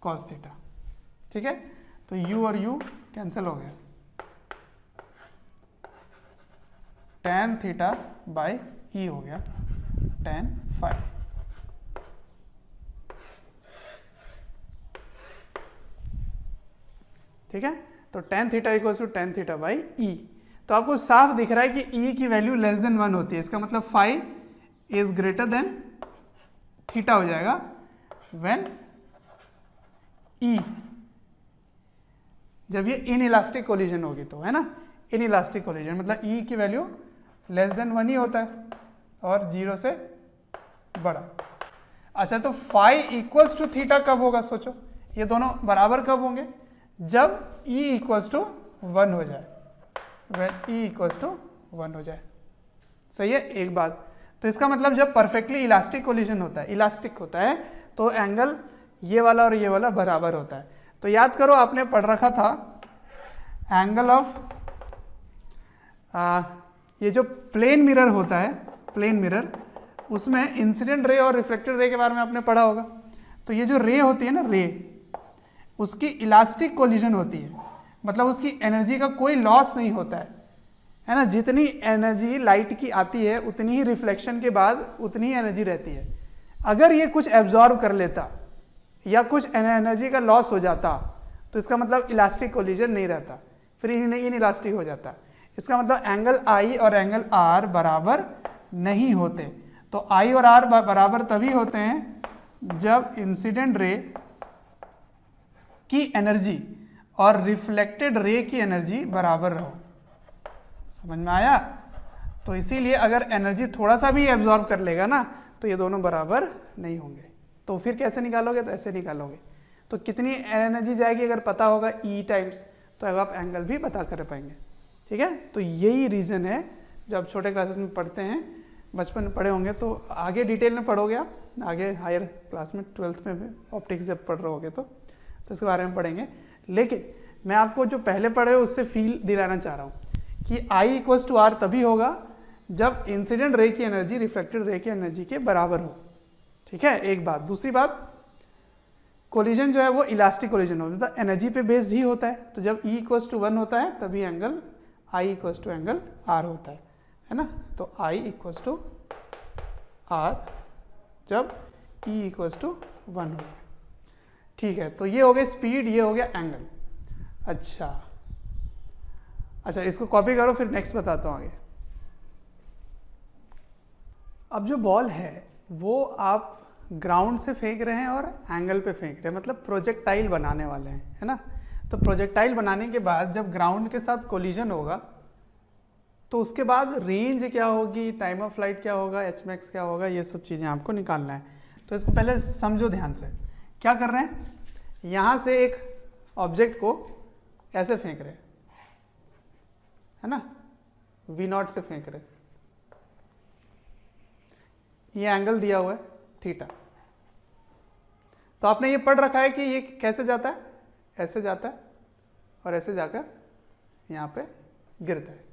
cos theta. ठीक है, तो u और u कैंसिल हो गया, tan थीटा बाई ई हो गया tan फाई। ठीक है, तो tan theta equal to tan theta by e. तो आपको साफ दिख रहा है कि ई की वैल्यू लेस देन 1 होती है, इसका मतलब phi is greater than theta हो जाएगा व्हेन ई, जब ये इनइलास्टिक कोलिजन होगी तो, है ना। इनइलास्टिक कोलिजन मतलब ई की वैल्यू लेस देन 1 ही होता है और 0 से बड़ा। अच्छा, तो फाई इक्वल्स टू थीटा कब होगा, सोचो, ये दोनों बराबर कब होंगे, जब ई इक्वल्स टू 1 हो जाए, when ई इक्वल्स टू 1 हो जाए। सही है, एक बात। तो इसका मतलब जब परफेक्टली इलास्टिक कोलिजन होता है, इलास्टिक होता है, तो एंगल ये वाला और ये वाला बराबर होता है। तो याद करो, आपने पढ़ रखा था एंगल ऑफ ये जो प्लेन मिरर होता है, प्लेन मिरर, उसमें इंसिडेंट रे और रिफ्लेक्टेड रे के बारे में आपने पढ़ा होगा। तो ये जो रे होती है ना, रे, उसकी इलास्टिक कोलिजन होती है, मतलब उसकी एनर्जी का कोई लॉस नहीं होता है ना। जितनी एनर्जी लाइट की आती है उतनी ही रिफ्लेक्शन के बाद उतनी ही एनर्जी रहती है। अगर ये कुछ एब्जॉर्ब कर लेता या कुछ एनर्जी का लॉस हो जाता तो इसका मतलब इलास्टिक कोलिजन नहीं रहता, फिर इन इलास्टिक हो जाता। इसका मतलब एंगल आई और एंगल आर बराबर नहीं होते। तो आई और आर बराबर तभी होते हैं जब इंसिडेंट रे की एनर्जी और रिफ्लेक्टेड रे की एनर्जी बराबर रहो। समझ में आया? तो इसीलिए अगर एनर्जी थोड़ा सा भी एब्जॉर्ब कर लेगा ना तो ये दोनों बराबर नहीं होंगे। तो फिर कैसे निकालोगे? तो ऐसे निकालोगे। तो कितनी एनर्जी जाएगी अगर पता होगा ई टाइम्स, तो अब आप एंगल भी पता कर पाएंगे। ठीक है, तो यही रीज़न है जो आप छोटे क्लासेस में पढ़ते हैं, बचपन में पढ़े होंगे, तो आगे डिटेल में पढ़ोगे आप, आगे हायर क्लास में 12th में भी ऑप्टिक्स जब पढ़ रहे होगे तो इसके बारे में पढ़ेंगे। लेकिन मैं आपको जो पहले पढ़े उससे फील दिलाना चाह रहा हूँ कि आई इक्वल्स टू आर तभी होगा जब इंसिडेंट रे की एनर्जी रिफ्लेक्टेड रे की एनर्जी के बराबर हो। ठीक है, एक बात। दूसरी बात, कोलिजन जो है वो इलास्टिक कोलिजन होता है, मतलब एनर्जी पे बेस्ड ही होता है। तो जब ई इक्वल्स टू 1 होता है तभी angle i equals to angle r होता है ना। तो आई इक्वल्स टू आर जब ई इक्वल्स टू 1 हो गया। ठीक है, तो ये हो गया स्पीड, ये हो गया एंगल। अच्छा, इसको कॉपी करो, फिर नेक्स्ट बताता हूँ आगे। अब जो बॉल है वो आप ग्राउंड से फेंक रहे हैं और एंगल पे फेंक रहे हैं, मतलब प्रोजेक्टाइल बनाने वाले हैं, है ना। तो प्रोजेक्टाइल बनाने के बाद जब ग्राउंड के साथ कोलिजन होगा तो उसके बाद रेंज क्या होगी, टाइम ऑफ फ्लाइट क्या होगा, एच मैक्स क्या होगा, ये सब चीज़ें आपको निकालना है। तो इसको पहले समझो ध्यान से। क्या कर रहे हैं, यहाँ से एक ऑब्जेक्ट को ऐसे फेंक रहे हैं, है ना, V0 से फेंक रहे हैं। ये एंगल दिया हुआ है थीटा। तो आपने ये पढ़ रखा है कि ये कैसे जाता है, ऐसे जाता है और ऐसे जाकर यहाँ पे गिरता है।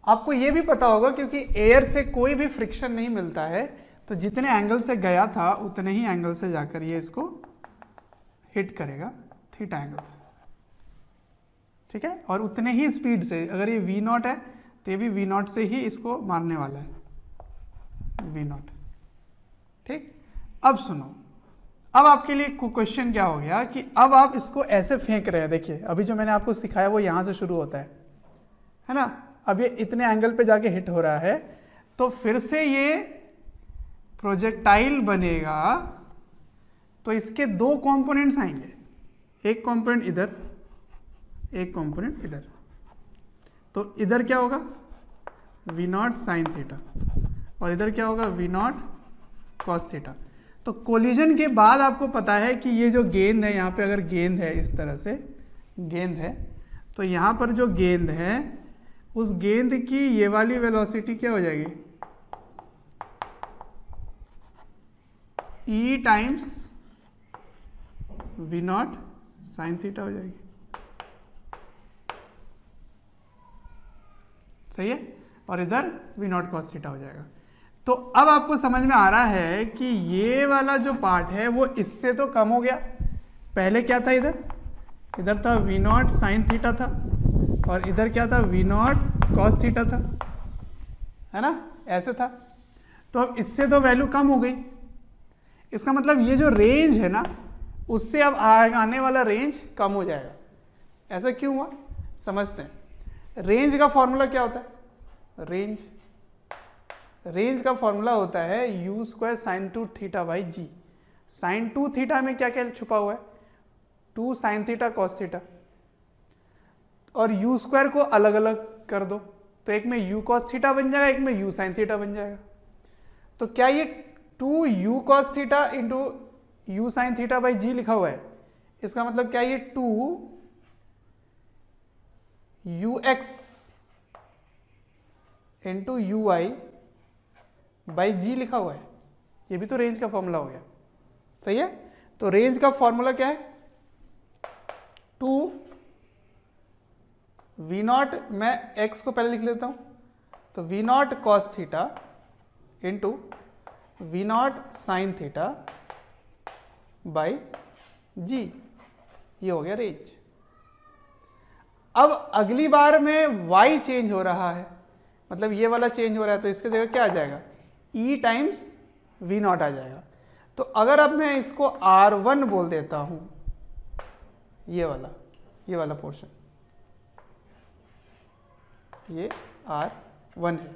आपको ये भी पता होगा क्योंकि एयर से कोई भी फ्रिक्शन नहीं मिलता है, तो जितने एंगल से गया था उतने ही एंगल से जाकर ये इसको हिट करेगा थीटा एंगल से। ठीक है, और उतने ही स्पीड से, अगर ये V0 है तो ये भी V0 से ही इसको मारने वाला है, V0। ठीक, अब सुनो, अब आपके लिए क्वेश्चन क्या हो गया कि अब आप इसको ऐसे फेंक रहे हैं। देखिए, अभी जो मैंने आपको सिखाया वो यहाँ से शुरू होता है ना। अब ये इतने एंगल पे जाके हिट हो रहा है, तो फिर से ये प्रोजेक्टाइल बनेगा। तो इसके दो कंपोनेंट्स आएंगे, एक कंपोनेंट इधर, एक कंपोनेंट इधर। तो इधर क्या होगा, V0 साइन थीटा, और इधर क्या होगा, V0 कॉस थीटा। तो कोलिजन के बाद आपको पता है कि ये जो गेंद है, यहाँ पे अगर गेंद है, इस तरह से गेंद है, तो यहाँ पर जो गेंद है उस गेंद की ये वाली वेलोसिटी क्या हो जाएगी, E times V0 sine theta हो जाएगी। सही है, और इधर V0 कॉस थीटा हो जाएगा। तो अब आपको समझ में आ रहा है कि ये वाला जो पार्ट है वो इससे तो कम हो गया। पहले क्या था, इधर था V0 साइन थीटा था, और इधर क्या था, V0 कॉस थीटा था, है ना, ऐसे था। तो अब इससे तो वैल्यू कम हो गई, इसका मतलब ये जो रेंज है ना उससे अब आने वाला रेंज कम हो जाएगा। ऐसा क्यों हुआ समझते हैं। रेंज का फॉर्मूला क्या होता है, रेंज का फॉर्मूला होता है u square sine 2 theta by g. Sine 2 theta में क्या क्या छुपा हुआ है, 2 साइन थीटा कॉस थीटा, और u स्क्वायर को अलग अलग कर दो तो एक में u कॉस थीटा बन जाएगा, एक में u साइन थीटा बन जाएगा। तो क्या ये 2 u cos theta into u sine theta by g लिखा हुआ है, इसका मतलब क्या ये 2 ux into u i by g लिखा हुआ है, ये भी तो रेंज का फॉर्मूला हो गया, सही है। तो रेंज का फॉर्मूला क्या है, 2 वी नॉट, मैं x को पहले लिख लेता हूं, तो v naught cos theta into v naught sine theta by g, ये हो गया रेंज। अब अगली बार में y चेंज हो रहा है, मतलब ये वाला चेंज हो रहा है, तो इसके जगह क्या आ जाएगा, e टाइम्स वी नॉट आ जाएगा। तो अगर अब मैं इसको R1 बोल देता हूं, ये वाला पोर्शन, ये R1 है,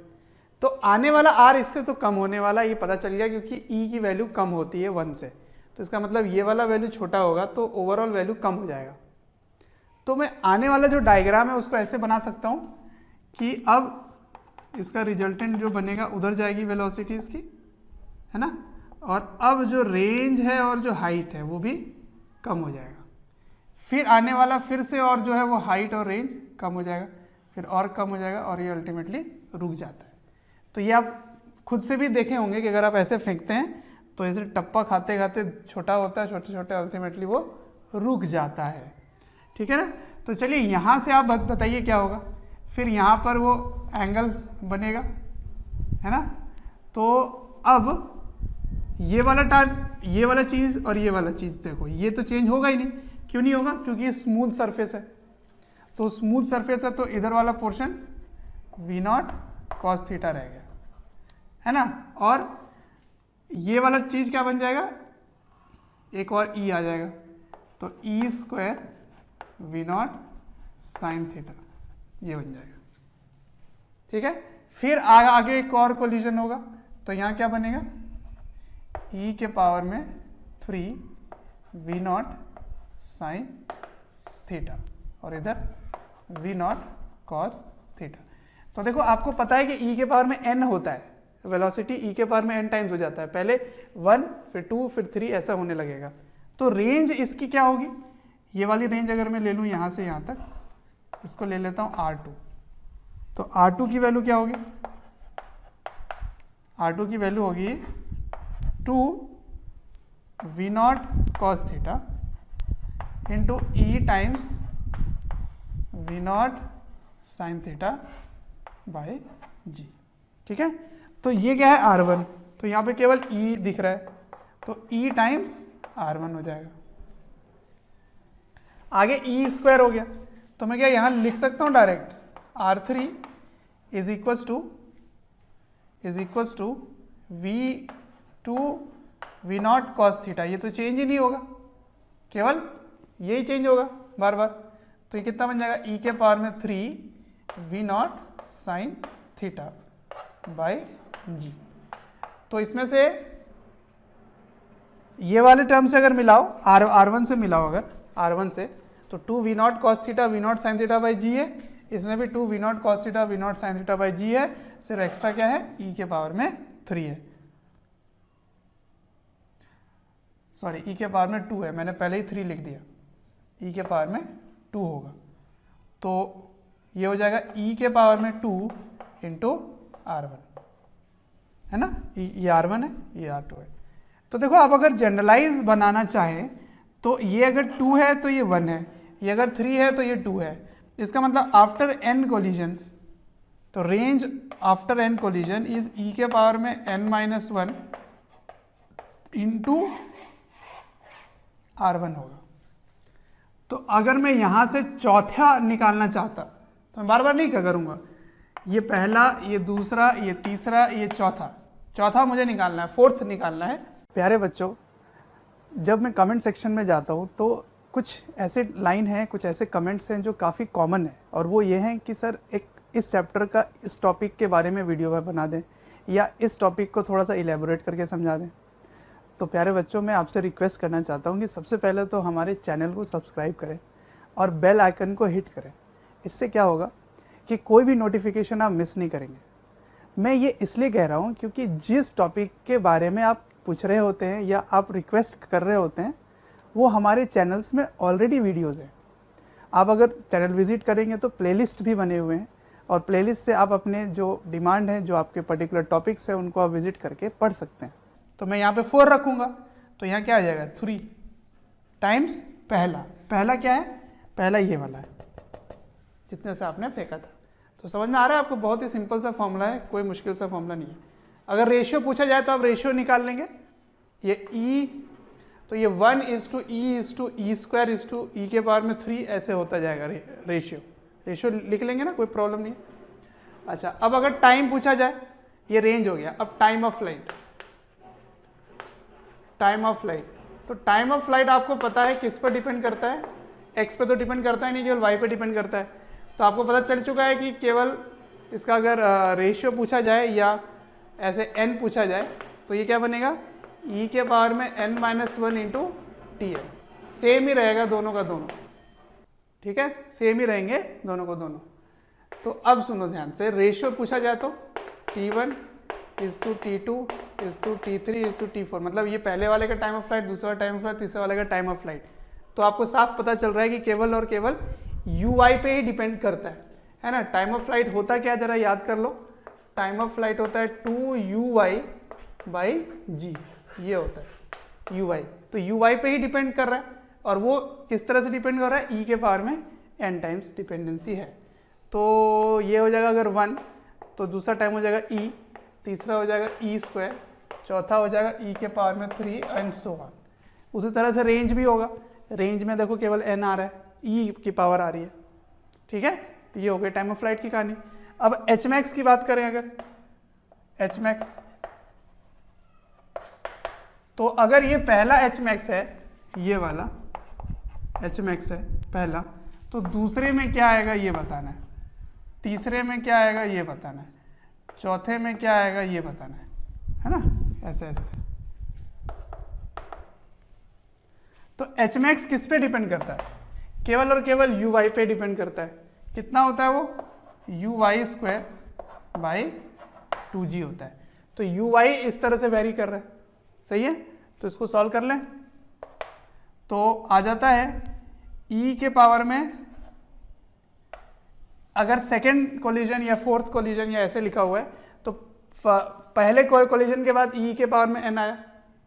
तो आने वाला R इससे तो कम होने वाला, ये पता चल गया, क्योंकि e की वैल्यू कम होती है 1 से, तो इसका मतलब ये वाला वैल्यू छोटा होगा तो ओवरऑल वैल्यू कम हो जाएगा। तो मैं आने वाला जो डायग्राम है उसको ऐसे बना सकता हूं कि अब इसका रिजल्टेंट जो बनेगा उधर जाएगी वेलोसिटी इसकी, है ना, और अब जो रेंज है और जो हाइट है वो भी कम हो जाएगा। फिर आने वाला फिर से और जो है वो हाइट और रेंज कम हो जाएगा, फिर और कम हो जाएगा, और ये अल्टीमेटली रुक जाता है। तो ये आप खुद से भी देखे होंगे कि अगर आप ऐसे फेंकते हैं तो ऐसे टप्पा खाते खाते छोटा होता है, छोटे छोटे, अल्टीमेटली वो रुक जाता है, ठीक है ना। तो चलिए यहाँ से आप बताइए क्या होगा, फिर यहाँ पर वो एंगल बनेगा, है ना। तो अब ये वाला चीज़ और ये वाला चीज़ देखो, ये तो चेंज होगा ही नहीं, क्यों नहीं होगा, क्योंकि ये स्मूथ सरफेस है। तो स्मूथ सरफेस है तो इधर वाला portion v naught cos theta रह गया, है ना, और ये वाला चीज़ क्या बन जाएगा, एक और ई आ जाएगा, तो e square v naught sine theta, ये बन जाएगा, ठीक है। फिर आगे एक और कोलिजन होगा, तो यहाँ क्या बनेगा, ई के पावर में 3 वी नॉट साइन थीटा, और इधर वी नॉट कॉस थीटा। तो देखो आपको पता है कि ई के पावर में n होता है, वेलोसिटी ई के पावर में n टाइम्स हो जाता है, पहले 1 फिर 2 फिर 3 ऐसा होने लगेगा। तो रेंज इसकी क्या होगी, ये वाली रेंज अगर मैं ले लूँ यहाँ से यहाँ तक, इसको ले लेता हूँ R2, तो R2 की वैल्यू क्या होगी, R2 की वैल्यू होगी 2 v naught cos theta into e times v naught sine theta by g, ठीक है। तो ये क्या है R1, तो यहाँ पे केवल E दिख रहा है, तो E टाइम्स R1 हो जाएगा। आगे E स्क्वायर हो गया, तो मैं क्या यहाँ लिख सकता हूँ direct, R3 is equals to V2 v naught cos theta, ये तो चेंज ही नहीं होगा, केवल यही चेंज होगा बार बार। तो ये कितना बन जाएगा, E के पावर में 3 v naught sine theta by g. तो इसमें से ये वाले टर्म से अगर मिलाओ, R1 से मिलाओ अगर R1 से, तो 2 v naught cos theta v naught sine theta by g है, इसमें भी 2 v naught cos theta v naught sine theta by g है, सिर्फ एक्स्ट्रा क्या है, E के पावर में 3 है, सॉरी E के पावर में 2 है, मैंने पहले ही 3 लिख दिया, E के पावर में 2 होगा, तो ये हो जाएगा E के पावर में 2 इंटू R1, है ना, ये R1 है, ये R2 है। तो देखो आप अगर जनरलाइज बनाना चाहें तो ये अगर 2 है तो ये 1 है, ये अगर 3 है तो ये 2 है, इसका मतलब आफ्टर n कोलिजन्स, तो range after n collision is E के पावर में n-1 इंटू R1 होगा। तो अगर मैं यहाँ से चौथा निकालना चाहता, तो मैं बार बार नहीं क्या करूँगा, ये पहला, ये दूसरा, ये तीसरा, ये चौथा मुझे निकालना है, फोर्थ निकालना है। प्यारे बच्चों, जब मैं कमेंट सेक्शन में जाता हूँ तो कुछ ऐसे लाइन हैं, कुछ ऐसे कमेंट्स हैं जो काफ़ी कॉमन है, और वो ये हैं कि सर एक इस चैप्टर का इस टॉपिक के बारे में वीडियो बना दें, या इस टॉपिक को थोड़ा सा इलेबोरेट करके समझा दें। तो प्यारे बच्चों, मैं आपसे रिक्वेस्ट करना चाहता हूँ कि सबसे पहले तो हमारे चैनल को सब्सक्राइब करें और बेल आइकन को हिट करें। इससे क्या होगा कि कोई भी नोटिफिकेशन आप मिस नहीं करेंगे। मैं ये इसलिए कह रहा हूँ क्योंकि जिस टॉपिक के बारे में आप पूछ रहे होते हैं या आप रिक्वेस्ट कर रहे होते हैं, वो हमारे चैनल्स में ऑलरेडी वीडियोज़ हैं। आप अगर चैनल विजिट करेंगे तो प्लेलिस्ट भी बने हुए हैं, और प्लेलिस्ट से आप अपने जो डिमांड है, जो आपके पर्टिकुलर टॉपिक्स हैं, उनको आप विजिट करके पढ़ सकते हैं। तो मैं यहाँ पे 4 रखूँगा, तो यहाँ क्या आ जाएगा 3 टाइम्स पहला क्या है, पहला ये वाला है जितने से आपने फेंका था। तो समझ में आ रहा है आपको? बहुत ही सिंपल सा फॉर्मूला है, कोई मुश्किल सा फॉर्मूला नहीं है। अगर रेशियो पूछा जाए तो आप रेशियो निकाल लेंगे। ये E, तो ये 1:E/E² E के पावर में 3 ऐसे होता जाएगा रेशियो लिख लेंगे ना, कोई प्रॉब्लम नहीं है। अच्छा, अब अगर टाइम पूछा जाए, ये रेंज हो गया। अब टाइम ऑफ फ्लाइट, तो टाइम ऑफ फ्लाइट आपको पता है किस पर डिपेंड करता है? एक्स पे तो डिपेंड करता है नहीं, केवल वाई पे डिपेंड करता है। तो आपको पता चल चुका है कि केवल इसका अगर रेशियो पूछा जाए या ऐसे n पूछा जाए तो ये क्या बनेगा, e के पावर में n-1 TL। सेम ही रहेगा दोनों का दोनों, ठीक है, सेम ही रहेंगे दोनों को दोनों। तो अब सुनो ध्यान से, रेशियो पूछा जाए तो T1:T2:T3:T4, मतलब ये पहले वाले का टाइम ऑफ फ्लाइट, दूसरा टाइम ऑफ फ्लाइट, तीसरे वाले का टाइम ऑफ फ्लाइट। तो आपको साफ पता चल रहा है कि केवल और केवल UI पे ही डिपेंड करता है ना। टाइम ऑफ फ्लाइट होता क्या, जरा याद कर लो। टाइम ऑफ फ्लाइट होता है 2UY/G, ये होता है UI। तो UI पे ही डिपेंड कर रहा है, और वो किस तरह से डिपेंड कर रहा है, E के पावर में n टाइम्स डिपेंडेंसी है। तो ये हो जाएगा अगर 1, तो दूसरा टाइम हो जाएगा E, तीसरा हो जाएगा E², चौथा हो जाएगा E के पावर में 3 एंड सो ऑन। उसी तरह से रेंज भी होगा। रेंज में देखो केवल n आ रहा है, E की पावर आ रही है, ठीक है। तो ये हो गई टाइम ऑफ फ्लाइट की कहानी। अब Hmax की बात करें, अगर Hmax, तो अगर ये पहला Hmax है, ये वाला Hmax है पहला, तो दूसरे में क्या आएगा ये बताना है, तीसरे में क्या आएगा ये बताना है, चौथे में क्या आएगा ये बताना है ना, ऐसे ऐसे। तो Hmax किस पे डिपेंड करता है, केवल और केवल UI पे डिपेंड करता है। कितना होता है वो, uy²/2g होता है। तो uy इस तरह से वेरी कर रहा है, सही है। तो इसको सॉल्व कर लें तो आ जाता है E के पावर में, अगर सेकेंड कोलिजन या फोर्थ कोलिजन या ऐसे लिखा हुआ है तो पहले कोलिजन के बाद E के पावर में n आया,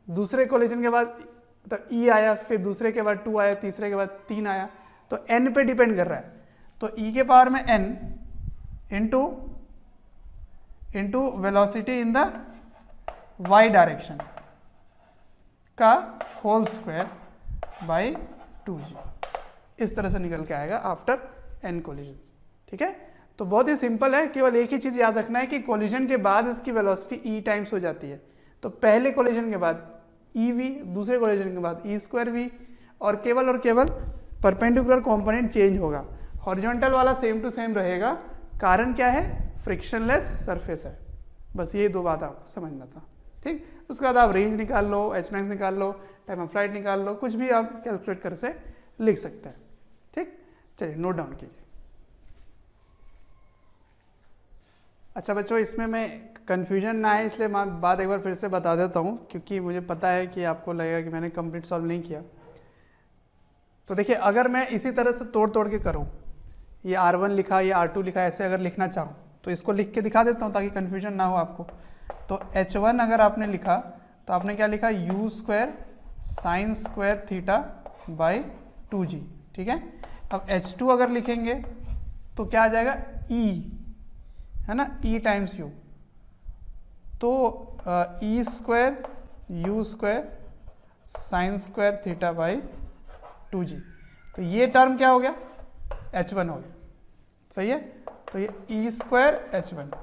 दूसरे कोलिजन के बाद तो E आया, फिर दूसरे के बाद 2 आया, तीसरे के बाद 3 आया। तो n पे डिपेंड कर रहा है। तो E के पावर में n into velocity in the y direction का होल स्क्वायर बाई 2g, इस तरह से निकल के आएगा आफ्टर n कोलिजन्स, ठीक है। तो बहुत ही सिंपल है, केवल एक ही चीज याद रखना है कि कोलिजन के बाद इसकी वेलोसिटी e टाइम्स हो जाती है। तो पहले कोलिजन के बाद ev, दूसरे कोलिजन के बाद e²v, और केवल परपेंडिकुलर कंपोनेंट चेंज होगा, हॉरिजॉन्टल वाला सेम टू सेम रहेगा। कारण क्या है, फ्रिक्शनलेस सरफेस है। बस ये 2 बात आपको समझना था, ठीक। उसके बाद आप रेंज निकाल लो, Hmax निकाल लो, टाइम ऑफ फ्लाइट निकाल लो, कुछ भी आप कैलकुलेट कर से लिख सकते हैं, ठीक। चलिए नोट डाउन कीजिए। अच्छा बच्चों, इसमें मैं कन्फ्यूजन ना है इसलिए मैं बात एक बार फिर से बता देता हूँ, क्योंकि मुझे पता है कि आपको लगेगा कि मैंने कंप्लीट सॉल्व नहीं किया। तो देखिए, अगर मैं इसी तरह से तोड़ के करूँ, ये R1 लिखा, ये R2 लिखा, ऐसे अगर लिखना चाहूँ तो इसको लिख के दिखा देता हूँ ताकि कन्फ्यूजन ना हो आपको। तो H1 अगर आपने लिखा तो आपने क्या लिखा, u²sin²θ/2g, ठीक है। अब H2 अगर लिखेंगे तो क्या आ जाएगा, E, है ना, E टाइम्स u, तो E²u²sin²θ/2g। तो ये टर्म क्या हो गया, H1 हो गया, सही है। तो ये ई स्क्वायर H1।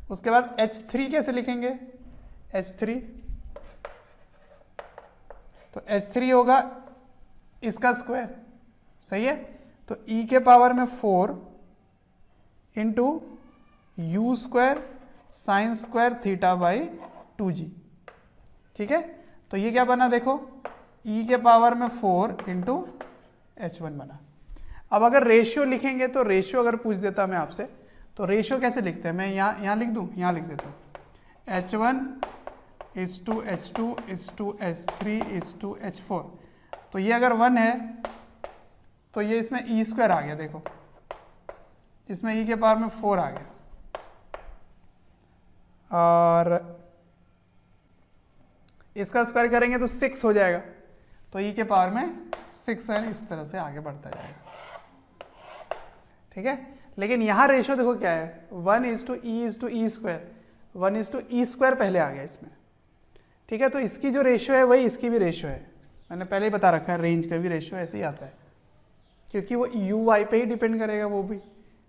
उसके बाद H3 कैसे लिखेंगे, H3, तो H3 होगा इसका स्क्वायर, सही है। तो e के पावर में 4 into you square sine square theta by 2g, ठीक है। तो ये क्या बना देखो, e के पावर में 4 इंटू H1 बना। अब अगर रेशियो लिखेंगे तो रेशियो अगर पूछ देता मैं आपसे तो रेशियो कैसे लिखते हैं, मैं यहाँ लिख दूँ, यहाँ लिख देता हूँ H1 is to H2 is to H3 is to H4। तो ये अगर 1 है तो ये इसमें ई स्क्वायर आ गया, देखो इसमें ई के पावर में 4 आ गया, और इसका स्क्वायर करेंगे तो 6 हो जाएगा, तो ई के पावर में 6 है, इस तरह से आगे बढ़ता जाएगा, ठीक है। लेकिन यहाँ रेशियो देखो क्या है, 1 is to e square, 1 is to e square पहले आ गया इसमें, ठीक है। तो इसकी जो रेशियो है वही इसकी भी रेशियो है, मैंने पहले ही बता रखा है, रेंज का भी रेशियो ऐसे ही आता है, क्योंकि वो यू वाई पे ही डिपेंड करेगा, वो भी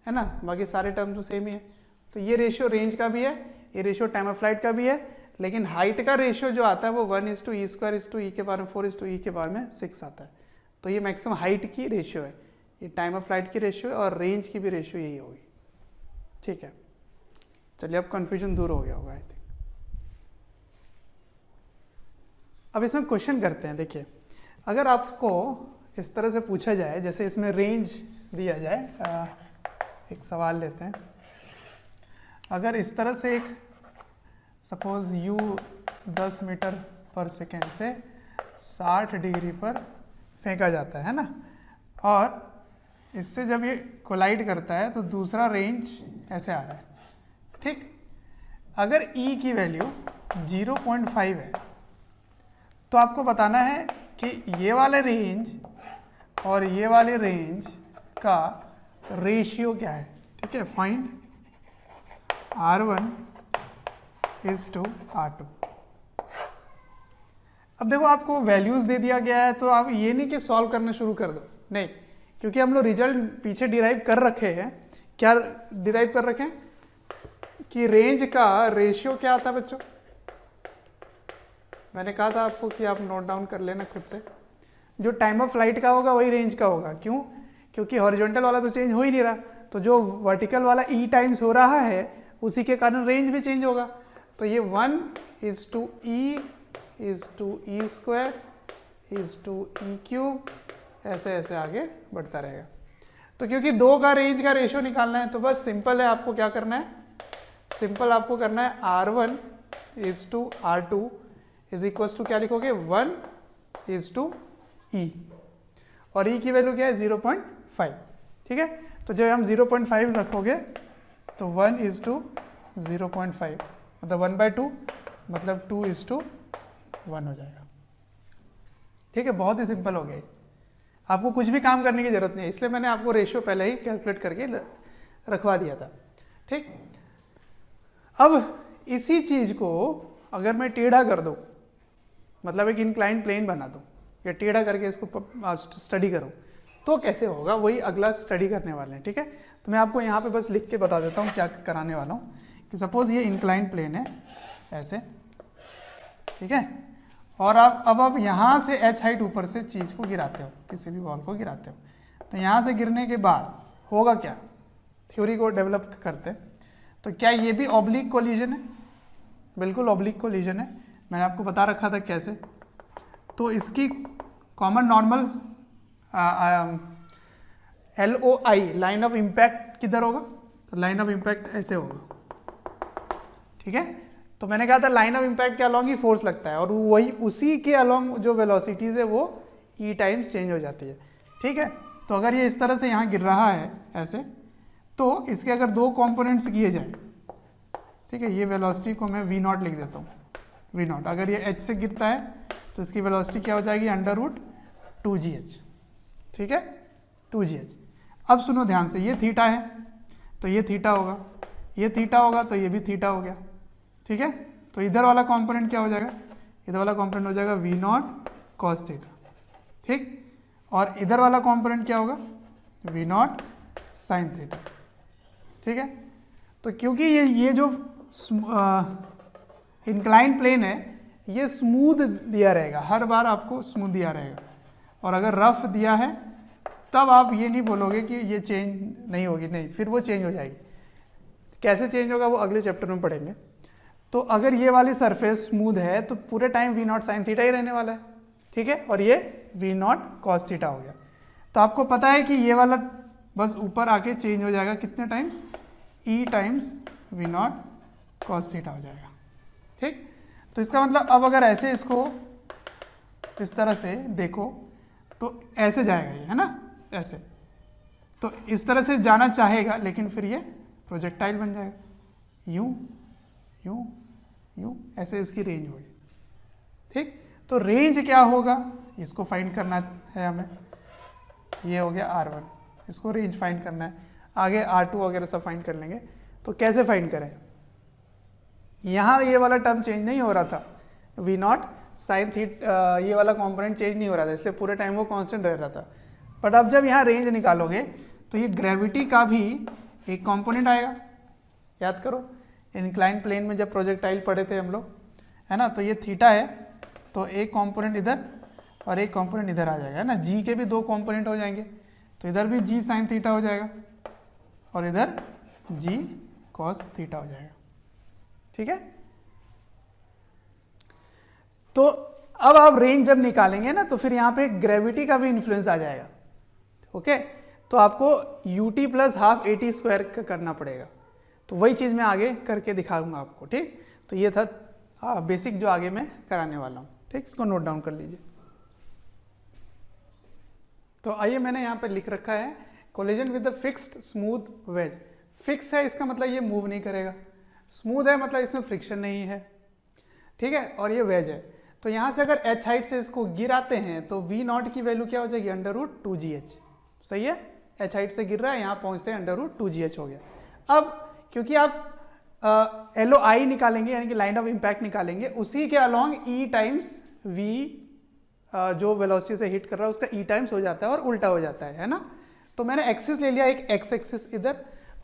है ना, बाकी सारे टर्म तो सेम ही है। तो ये रेशियो रेंज का भी है, ये रेशियो टाइम ऑफ फ्लाइट का भी है, लेकिन हाइट का रेशियो जो आता है वो 1 is to e square is to e के पावर में 4 इज टू ई के पावर में 6 आता है। तो ये मैक्सिमम हाइट की रेशियो है, ये टाइम ऑफ फ्लाइट की रेशियो है, और रेंज की भी रेशियो यही होगी, ठीक है। चलिए अब कन्फ्यूजन दूर हो गया होगा आई थिंक। अब इसमें क्वेश्चन करते हैं, देखिए अगर आपको इस तरह से पूछा जाए, जैसे इसमें रेंज दिया जाए, एक सवाल लेते हैं, अगर इस तरह से एक सपोज u 10 मीटर पर सेकेंड से 60 डिग्री पर फेंका जाता है ना, और इससे जब ये कोलाइड करता है तो दूसरा रेंज ऐसे आ रहा है, ठीक। अगर e की वैल्यू 0.5 है तो आपको बताना है कि ये वाले रेंज और ये वाले रेंज का रेशियो क्या है, ठीक है। Find R1 is to R2। अब देखो आपको वैल्यूज दे दिया गया है, तो आप ये नहीं कि सॉल्व करना शुरू कर दो, नहीं, क्योंकि हम लोग रिजल्ट पीछे डिराइव कर रखे हैं। क्या डिराइव कर रखे हैं कि रेंज का रेशियो क्या आता है बच्चों, मैंने कहा था आपको कि आप नोट डाउन कर लेना खुद से, जो टाइम ऑफ फ्लाइट का होगा वही रेंज का होगा। क्यों, क्योंकि हॉरिजॉन्टल वाला तो चेंज हो ही नहीं रहा, तो जो वर्टिकल वाला ई टाइम्स हो रहा है उसी के कारण रेंज भी चेंज होगा। तो ये 1 is to e square is to e cube, ऐसे ऐसे आगे बढ़ता रहेगा। तो क्योंकि 2 का रेंज का रेशियो निकालना है, तो बस सिंपल है, आपको क्या करना है, सिंपल आपको करना है R1 is to R2 is equal to क्या लिखोगे, 1 इज टू ई, और ई की वैल्यू क्या है 0.5, ठीक है। तो जब हम 0.5 रखोगे तो 1 इज टू 0.5 मतलब 1/2 मतलब 2 इज टू 1 हो जाएगा, ठीक है। बहुत ही सिंपल हो गया, आपको कुछ भी काम करने की जरूरत नहीं है, इसलिए मैंने आपको रेशियो पहले ही कैलकुलेट करके रखवा दिया था, ठीक। अब इसी चीज को अगर मैं टेढ़ा कर दूं, मतलब एक इंक्लाइंड प्लेन बना दूं या टेढ़ा करके इसको स्टडी करूं, तो कैसे होगा, वही अगला स्टडी करने वाले हैं, ठीक है। तो मैं आपको यहाँ पे बस लिख के बता देता हूँ क्या कराने वाला हूँ, कि सपोज ये इंक्लाइंड प्लेन है ऐसे, ठीक है, और अब आप यहाँ से h हाइट ऊपर से चीज़ को गिराते हो, किसी भी बॉल को गिराते हो, तो यहाँ से गिरने के बाद होगा क्या, थ्योरी को डेवलप करते हैं। तो क्या ये भी ऑब्लिक कोलिजन है, बिल्कुल ऑब्लिक कोलिजन है, मैंने आपको बता रखा था कैसे। तो इसकी common normal LOI line of impact किधर होगा, तो लाइन ऑफ इम्पैक्ट ऐसे होगा, ठीक है। तो मैंने कहा था लाइन ऑफ इम्पैक्ट के अलॉन्ग ही फोर्स लगता है, और वही उसी के अलॉन्ग जो वेलोसिटीज है वो ई टाइम्स चेंज हो जाती है, ठीक है। तो अगर ये इस तरह से यहाँ गिर रहा है ऐसे, तो इसके अगर 2 कंपोनेंट्स किए जाए, ठीक है, ये वेलोसिटी को मैं V0 लिख देता हूँ, V0। अगर ये h से गिरता है तो इसकी वेलोसिटी क्या हो जाएगी, √2gh, ठीक है, 2gh। अब सुनो ध्यान से, ये थीटा है तो ये थीटा होगा, ये थीटा होगा तो ये भी थीटा हो गया, ठीक है। तो इधर वाला कंपोनेंट क्या हो जाएगा, इधर वाला कंपोनेंट हो जाएगा V0 cos थीटा, ठीक। और इधर वाला कंपोनेंट क्या होगा, V0 sin थीटा, ठीक है। तो क्योंकि ये जो इंक्लाइन प्लेन है ये स्मूथ दिया रहेगा, हर बार आपको स्मूथ दिया रहेगा, और अगर रफ दिया है तब आप ये नहीं बोलोगे कि ये चेंज नहीं होगी, नहीं, फिर वो चेंज हो जाएगी। कैसे चेंज होगा वो अगले चैप्टर में पढ़ेंगे। तो अगर ये वाली सरफेस स्मूथ है तो पूरे time v naught sine theta ही रहने वाला है, ठीक है, और ये वी नॉट कॉस थीटा हो गया। तो आपको पता है कि ये वाला बस ऊपर आके चेंज हो जाएगा कितने times, e times v naught cos theta हो जाएगा, ठीक। तो इसका मतलब अब अगर ऐसे इसको इस तरह से देखो तो ऐसे जाएगा ये, है ना, ऐसे, तो इस तरह से जाना चाहेगा लेकिन फिर ये प्रोजेक्टाइल बन जाएगा, यूं यूं यूं, ऐसे इसकी रेंज होगी, ठीक। तो रेंज क्या होगा इसको फाइंड करना है हमें, ये हो गया R1, इसको रेंज फाइंड करना है, आगे R2 वगैरह सब फाइंड कर लेंगे। तो कैसे फाइंड करें, यहाँ ये वाला टर्म चेंज नहीं हो रहा था, वी नॉट साइन थीटा, ये वाला कंपोनेंट चेंज नहीं हो रहा था, इसलिए पूरे टाइम वो कांस्टेंट रह रहा था। बट अब जब यहाँ रेंज निकालोगे तो ये ग्रेविटी का भी एक कंपोनेंट आएगा, याद करो इंक्लाइन प्लेन में जब प्रोजेक्टाइल पढ़े थे हम लोग, है ना, तो ये थीटा है, तो एक कंपोनेंट इधर और एक कंपोनेंट इधर आ जाएगा, है ना, जी के भी दो कंपोनेंट हो जाएंगे, तो इधर भी जी साइन थीटा हो जाएगा और इधर जी कॉस थीटा हो जाएगा, ठीक है। तो अब आप रेंज जब निकालेंगे ना तो फिर यहाँ पे ग्रेविटी का भी इन्फ्लुएंस आ जाएगा, ओके। तो आपको ut plus half AT square का करना पड़ेगा, तो वही चीज़ मैं आगे करके दिखाऊंगा आपको, ठीक। तो ये था बेसिक जो आगे मैं कराने वाला हूँ, ठीक, इसको नोट डाउन कर लीजिए। तो आइए मैंने यहाँ पे लिख रखा है collision with the fixed smooth wedge. Fix है इसका मतलब ये मूव नहीं करेगा, स्मूथ है मतलब इसमें फ्रिक्शन नहीं है, ठीक है, और ये वेज है। तो यहाँ से अगर h हाइट से इसको गिराते हैं तो v नॉट की वैल्यू क्या हो जाएगी, √2gh, सही है, h हाइट से गिर रहा है, यहाँ पहुँचते हैं √2gh हो गया। अब क्योंकि आप LOI निकालेंगे यानी कि लाइन ऑफ इम्पैक्ट निकालेंगे, उसी के अलॉन्ग E टाइम्स v जो वेलोसिटी से हिट कर रहा है उसका E टाइम्स हो जाता है और उल्टा हो जाता है ना। तो मैंने एक्सिस ले लिया, एक x एक्सिस इधर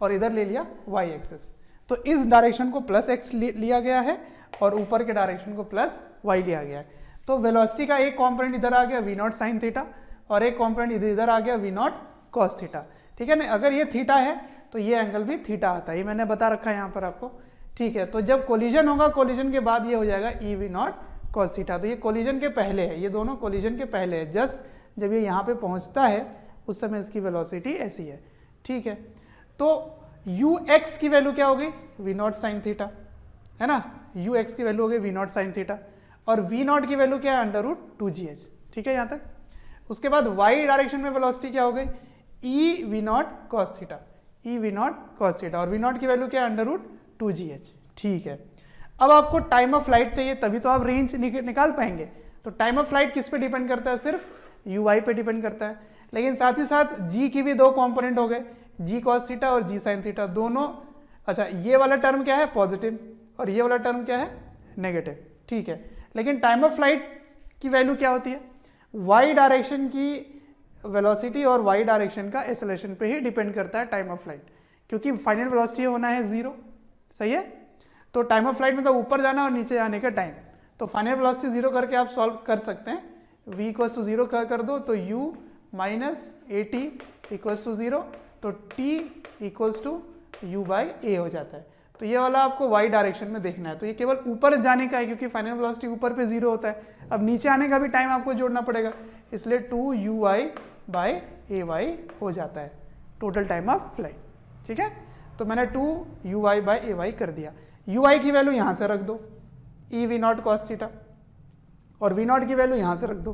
और इधर ले लिया y एक्सिस, तो इस डायरेक्शन को प्लस x लिया गया है और ऊपर के डायरेक्शन को प्लस y लिया गया है। तो वेलोसिटी का एक कंपोनेंट इधर आ गया v नॉट साइन थीटा और एक कंपोनेंट इधर आ गया v नॉट कॉस थीटा, ठीक है ना। अगर ये थीटा है तो ये एंगल भी थीटा आता है, ये मैंने बता रखा है यहाँ पर आपको, ठीक है। तो जब कोलिजन होगा, कोलिजन के बाद ये हो जाएगा E V naught cos theta, तो ये कोलिजन के पहले है, ये दोनों कोलिजन के पहले है, जस्ट जब ये यहाँ पे पहुँचता है उस समय इसकी वेलोसिटी ऐसी है, ठीक है। तो यू एक्स की वैल्यू क्या हो गई, वी नॉट साइन थीटा, है ना, यू एक्स की वैल्यू हो गई वी नॉट साइन थीटा और वी नॉट की वैल्यू क्या है, √2gh, ठीक है यहाँ तक। उसके बाद वाई डायरेक्शन में वेलोसिटी क्या हो गई, E V naught cos theta, E V naught cos theta और वी नॉट की वैल्यू क्या है, √2gh, ठीक है। अब आपको टाइम ऑफ फ्लाइट चाहिए तभी तो आप रेंज निकाल पाएंगे। तो टाइम ऑफ फ्लाइट किस पे डिपेंड करता है, सिर्फ ui पे डिपेंड करता है, लेकिन साथ ही साथ g की भी दो कंपोनेंट हो गए, g cos थीटा और g sin थीटा दोनों। अच्छा, ये वाला टर्म क्या है, पॉजिटिव, और ये वाला टर्म क्या है, नेगेटिव, ठीक है। लेकिन टाइम ऑफ फ्लाइट की वैल्यू क्या होती है, y डायरेक्शन की वेलोसिटी और y डायरेक्शन का एक्सेलरेशन पे ही डिपेंड करता है टाइम ऑफ फ्लाइट, क्योंकि फाइनल वेलोसिटी होना है 0, सही है। तो टाइम ऑफ फ्लाइट मतलब ऊपर जाना और नीचे जाने का टाइम, तो फाइनल वेलोसिटी 0 करके आप सॉल्व कर सकते हैं, v = 0 कर दो तो u - at = 0, तो t = u/a हो जाता है। तो ये वाला आपको y डायरेक्शन में देखना है, तो ये केवल ऊपर जाने का है क्योंकि फाइनल वेलोसिटी ऊपर पे 0 होता है। अब नीचे आने का भी टाइम आपको जोड़ना पड़ेगा, इसलिए 2uy/ay हो जाता है टोटल टाइम ऑफ फ्लाइट, ठीक है। तो मैंने 2uy/ay कर दिया, ui की वैल्यू यहाँ से रख दो, E V naught cos theta, और वी नॉट की वैल्यू यहाँ से रख दो,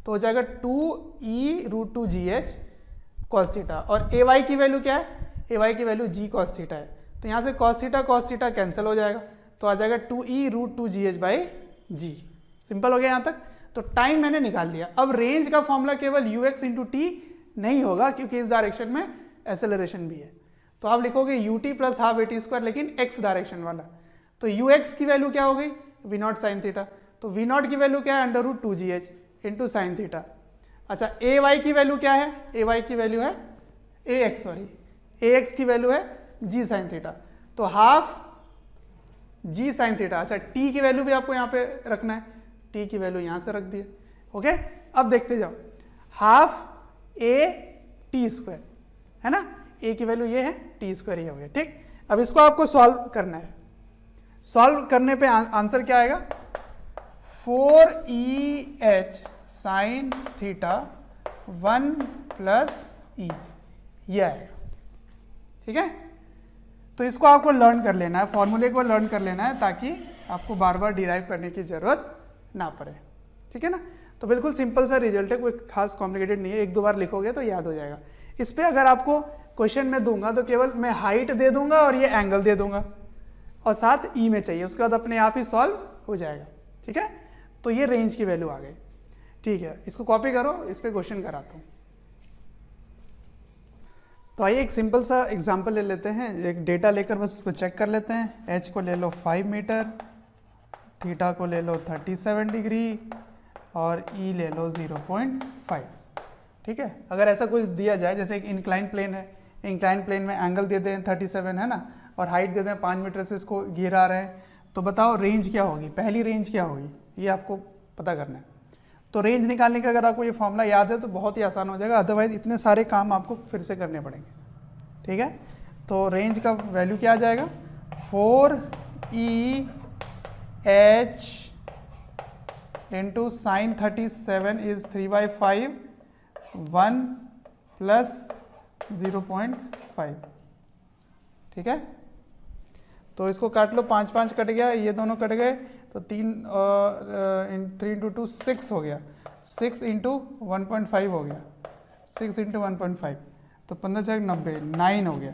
तो हो जाएगा 2e√2gh कॉस थीटा, और ay की वैल्यू क्या है, ay की वैल्यू g कॉस थीटा है, तो यहाँ से कॉस थीटा कैंसिल हो जाएगा, तो आ जाएगा 2e√2gh/g, सिंपल हो गया यहाँ तक। तो टाइम मैंने निकाल लिया। अब रेंज का फॉर्मूला केवल ux × t नहीं होगा क्योंकि इस डायरेक्शन में एक्सेलरेशन भी है, तो आप लिखोगे ut + हाफ AT स्क्वायर, लेकिन x डायरेक्शन वाला। तो ux की वैल्यू क्या हो गई, वी नॉट साइन थीटा, तो वी नॉट की वैल्यू क्या है, √2gh × साइन थीटा। अच्छा, ay की वैल्यू क्या है, ay की वैल्यू है ax की वैल्यू है जी साइन थीटा, तो हाफ जी साइन थीटा। अच्छा, टी की वैल्यू भी आपको यहाँ पे रखना है, टी की वैल्यू यहाँ से रख दी है। ओके, अब देखते जाओ, हाफ ए टी स्क्वायर है ना, ए की वैल्यू ये है, टी स्क्वायर ये हो गया। ठीक, अब इसको आपको सॉल्व करना है। सॉल्व करने पे आंसर क्या आएगा, 4EH साइन थीटा 1 प्लस ई, ये आएगा। ठीक है, तो इसको आपको लर्न कर लेना है, फॉर्मूले को लर्न कर लेना है ताकि आपको बार बार डिराइव करने की जरूरत ना पड़े। ठीक है ना, तो बिल्कुल सिंपल सा रिजल्ट है, कोई खास कॉम्प्लिकेटेड नहीं है, एक दो बार लिखोगे तो याद हो जाएगा। इस पे अगर आपको क्वेश्चन में दूंगा तो केवल मैं हाइट दे दूंगा और ये एंगल दे दूंगा और साथ ई में चाहिए, उसके बाद अपने आप ही सॉल्व हो जाएगा। ठीक है, तो ये रेंज की वैल्यू आ गई। ठीक है, इसको कॉपी करो, इस पे क्वेश्चन कराता हूँ। तो आइए एक सिंपल सा एग्जांपल ले लेते हैं, एक डेटा लेकर बस इसको चेक कर लेते हैं। एच को ले लो 5 मीटर, थीटा को ले लो 37 डिग्री और ई ले लो 0.5। ठीक है, अगर ऐसा कुछ दिया जाए, जैसे एक इंक्लाइन प्लेन है, इंक्लाइन प्लेन में एंगल दे दें 37 है ना, और हाइट दे दें 5 मीटर से इसको गिरा रहे हैं, तो बताओ रेंज क्या होगी, पहली रेंज क्या होगी, ये आपको पता करना है। तो रेंज निकालने का अगर आपको ये फॉर्मूला याद है तो बहुत ही आसान हो जाएगा, अदरवाइज इतने सारे काम आपको फिर से करने पड़ेंगे। ठीक है, तो रेंज का वैल्यू क्या आ जाएगा, 4EH into sine 37 is 3/5 1 plus 0.5। ठीक है, तो इसको काट लो, 5 5 कट गया, ये दोनों कट गए, तो 3 इंटू 2 6 हो गया, 6 इंटू 1.5 हो गया, 6 इंटू 1.5 तो 15 से 90, 9 हो गया,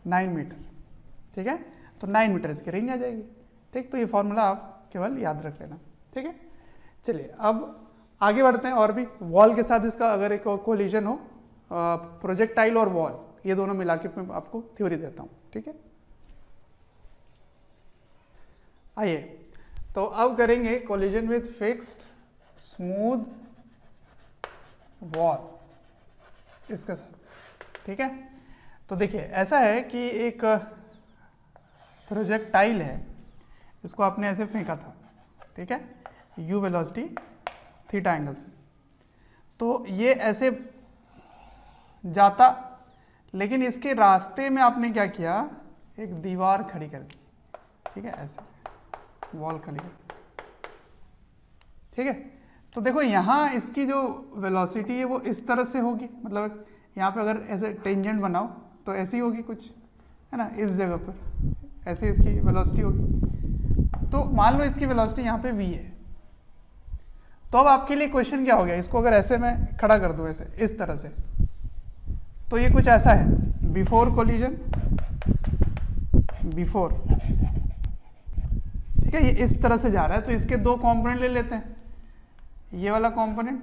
9 मीटर। ठीक है, तो 9 मीटर इसकी रेंज आ जाएगी। ठीक, तो ये फॉर्मूला आप केवल याद रख लेना। ठीक है, चलिए अब आगे बढ़ते हैं। और भी वॉल के साथ इसका अगर एक कोलिजन हो, प्रोजेक्टाइल और वॉल, ये दोनों मिला के मैं आपको थ्योरी देता हूँ। ठीक है, आइए तो अब करेंगे collision with fixed smooth wall इसके साथ। ठीक है, तो देखिए ऐसा है कि एक प्रोजेक्टाइल है, इसको आपने ऐसे फेंका था। ठीक है, यू वेलोसिटी थीटा एंगल से, तो ये ऐसे जाता, लेकिन इसके रास्ते में आपने क्या किया, एक दीवार खड़ी कर दी। ठीक है, ऐसे वॉल खड़ी कर दी। ठीक है, तो देखो यहाँ इसकी जो वेलोसिटी है वो इस तरह से होगी, मतलब यहाँ पे अगर ऐसे टेंजेंट बनाओ तो ऐसी होगी कुछ, है ना, इस जगह पर ऐसे इसकी वेलोसिटी होगी। तो मान लो इसकी वेलोसिटी यहाँ पे v है, तो अब आपके लिए क्वेश्चन क्या हो गया, इसको अगर ऐसे मैं खड़ा कर दूं ऐसे इस तरह से, तो ये कुछ ऐसा है, बिफोर कोलिजन, बिफोर। ठीक है, ये इस तरह से जा रहा है, तो इसके दो कंपोनेंट ले लेते हैं, ये वाला कंपोनेंट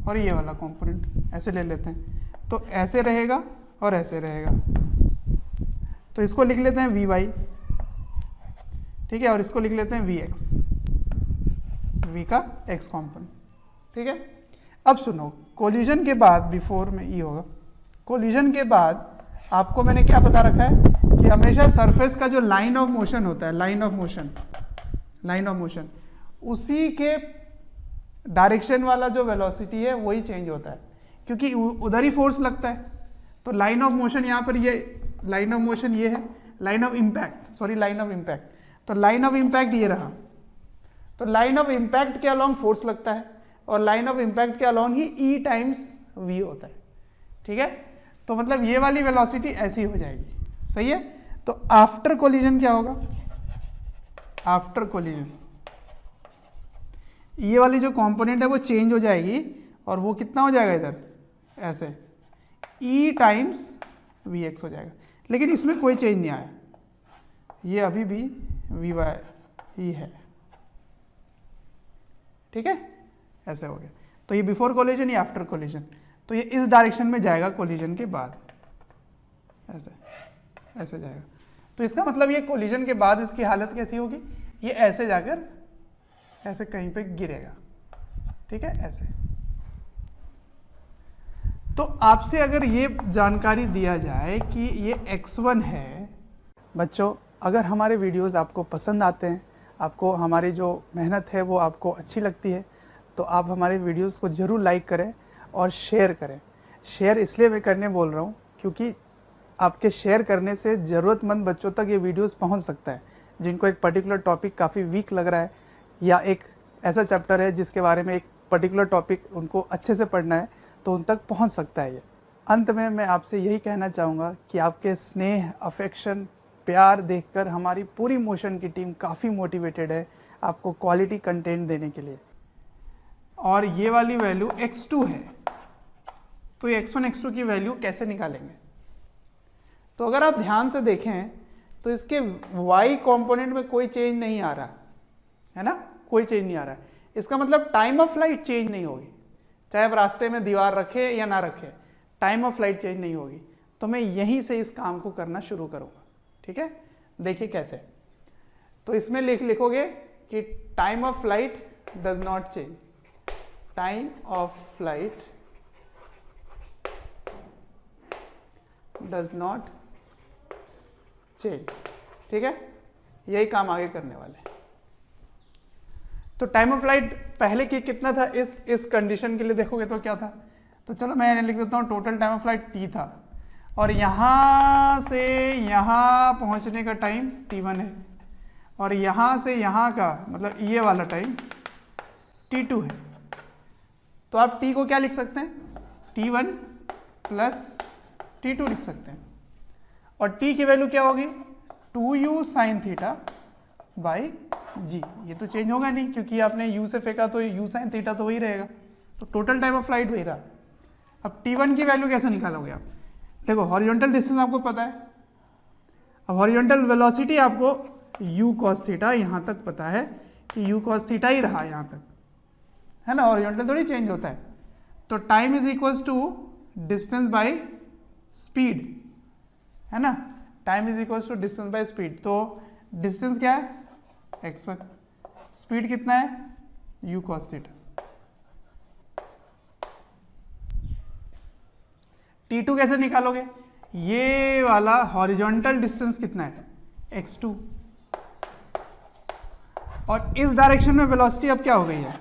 और ये वाला कंपोनेंट ऐसे ले लेते हैं। तो ऐसे रहेगा और ऐसे रहेगा, तो इसको लिख लेते हैं Vy। ठीक है, और इसको लिख लेते हैं Vx, v का x कंपोनेंट। ठीक है, अब सुनो, कोलिजन के बाद, बिफोर में ई होगा, कोलिजन के बाद आपको मैंने क्या बता रखा है कि हमेशा सरफेस का जो लाइन ऑफ मोशन होता है, लाइन ऑफ मोशन, उसी के डायरेक्शन वाला जो वेलोसिटी है वही चेंज होता है, क्योंकि उधर ही फोर्स लगता है। तो लाइन ऑफ मोशन यहाँ पर, ये लाइन ऑफ मोशन ये है, लाइन ऑफ इम्पैक्ट, तो लाइन ऑफ इम्पैक्ट ये रहा, तो लाइन ऑफ इम्पैक्ट के अलॉन्ग फोर्स लगता है और लाइन ऑफ इम्पैक्ट के अलॉन्ग ही ई टाइम्स वी होता है। ठीक है, तो मतलब ये वाली वेलोसिटी ऐसी हो जाएगी। सही है, तो आफ्टर कोलिजन क्या होगा, आफ्टर कोलिजन ये वाली जो कंपोनेंट है वो चेंज हो जाएगी और वो कितना हो जाएगा इधर ऐसे, ई टाइम्स वी एक्स हो जाएगा, लेकिन इसमें कोई चेंज नहीं आया, ये अभी भी वी वाई ही है। ठीक है, ऐसे हो गया। तो ये बिफोर कोलिजन, ये आफ्टर कोलिजन, तो ये इस डायरेक्शन में जाएगा कोलिजन के बाद, ऐसे ऐसे जाएगा। तो इसका मतलब ये कोलिजन के बाद इसकी हालत कैसी होगी, ये ऐसे जाकर ऐसे कहीं पे गिरेगा। ठीक है, ऐसे। तो आपसे अगर ये जानकारी दिया जाए कि ये x1 है, बच्चों अगर हमारे वीडियोस आपको पसंद आते हैं, आपको हमारी जो मेहनत है वो आपको अच्छी लगती है, तो आप हमारे वीडियोस को ज़रूर लाइक करें और शेयर करें। शेयर इसलिए मैं करने बोल रहा हूँ क्योंकि आपके शेयर करने से ज़रूरतमंद बच्चों तक ये वीडियोस पहुँच सकता है, जिनको एक पर्टिकुलर टॉपिक काफ़ी वीक लग रहा है या एक ऐसा चैप्टर है जिसके बारे में एक पर्टिकुलर टॉपिक उनको अच्छे से पढ़ना है, तो उन तक पहुंच सकता है ये। अंत में मैं आपसे यही कहना चाहूँगा कि आपके स्नेह, अफेक्शन, प्यार देखकर हमारी पूरी मोशन की टीम काफ़ी मोटिवेटेड है आपको क्वालिटी कंटेंट देने के लिए। और ये वाली वैल्यू x2 है, तो ये x1 x2 की वैल्यू कैसे निकालेंगे? तो अगर आप ध्यान से देखें तो इसके y कंपोनेंट में कोई चेंज नहीं आ रहा है ना, कोई चेंज नहीं आ रहा है। इसका मतलब टाइम ऑफ फ्लाइट चेंज नहीं होगी, चाहे आप रास्ते में दीवार रखे या ना रखे, टाइम ऑफ फ्लाइट चेंज नहीं होगी। तो मैं यहीं से इस काम को करना शुरू करूंगा, ठीक है। देखिए कैसे, तो इसमें लिखोगे कि time of flight does not change, time of flight does not change, ठीक है। यही काम आगे करने वाले हैं। तो टाइम ऑफ फ्लाइट पहले की कितना था इस कंडीशन के लिए देखोगे तो क्या था? तो चलो मैं लिख देता हूँ, total time of flight t था और यहाँ से यहाँ पहुँचने का टाइम t1 है और यहाँ से यहाँ का मतलब ये वाला टाइम t2 है। तो आप t को क्या लिख सकते हैं? t1 प्लस t2 लिख सकते हैं और t की वैल्यू क्या होगी? 2u sign theta by g. ये तो चेंज होगा नहीं क्योंकि आपने u से फेंका तो u साइन थीटा तो वही रहेगा, तो टोटल टाइम ऑफ फ्लाइट वही रहा। अब t1 की वैल्यू कैसे निकालोगे आप? देखो हॉरिजॉन्टल डिस्टेंस आपको पता है, अब हॉरिजॉन्टल वेलोसिटी आपको u cos थीटा यहाँ तक पता है कि u cos थीटा ही रहा यहाँ तक, है ना, हॉरिजॉन्टल थोड़ी चेंज होता है। तो time is equals to distance by speed, है ना, time is equals to distance by speed. तो डिस्टेंस क्या है? x1, स्पीड कितना है? u cos theta. t2 कैसे निकालोगे? ये वाला हॉरिजॉन्टल डिस्टेंस कितना है? x2 और इस डायरेक्शन में वेलोसिटी अब क्या हो गई है?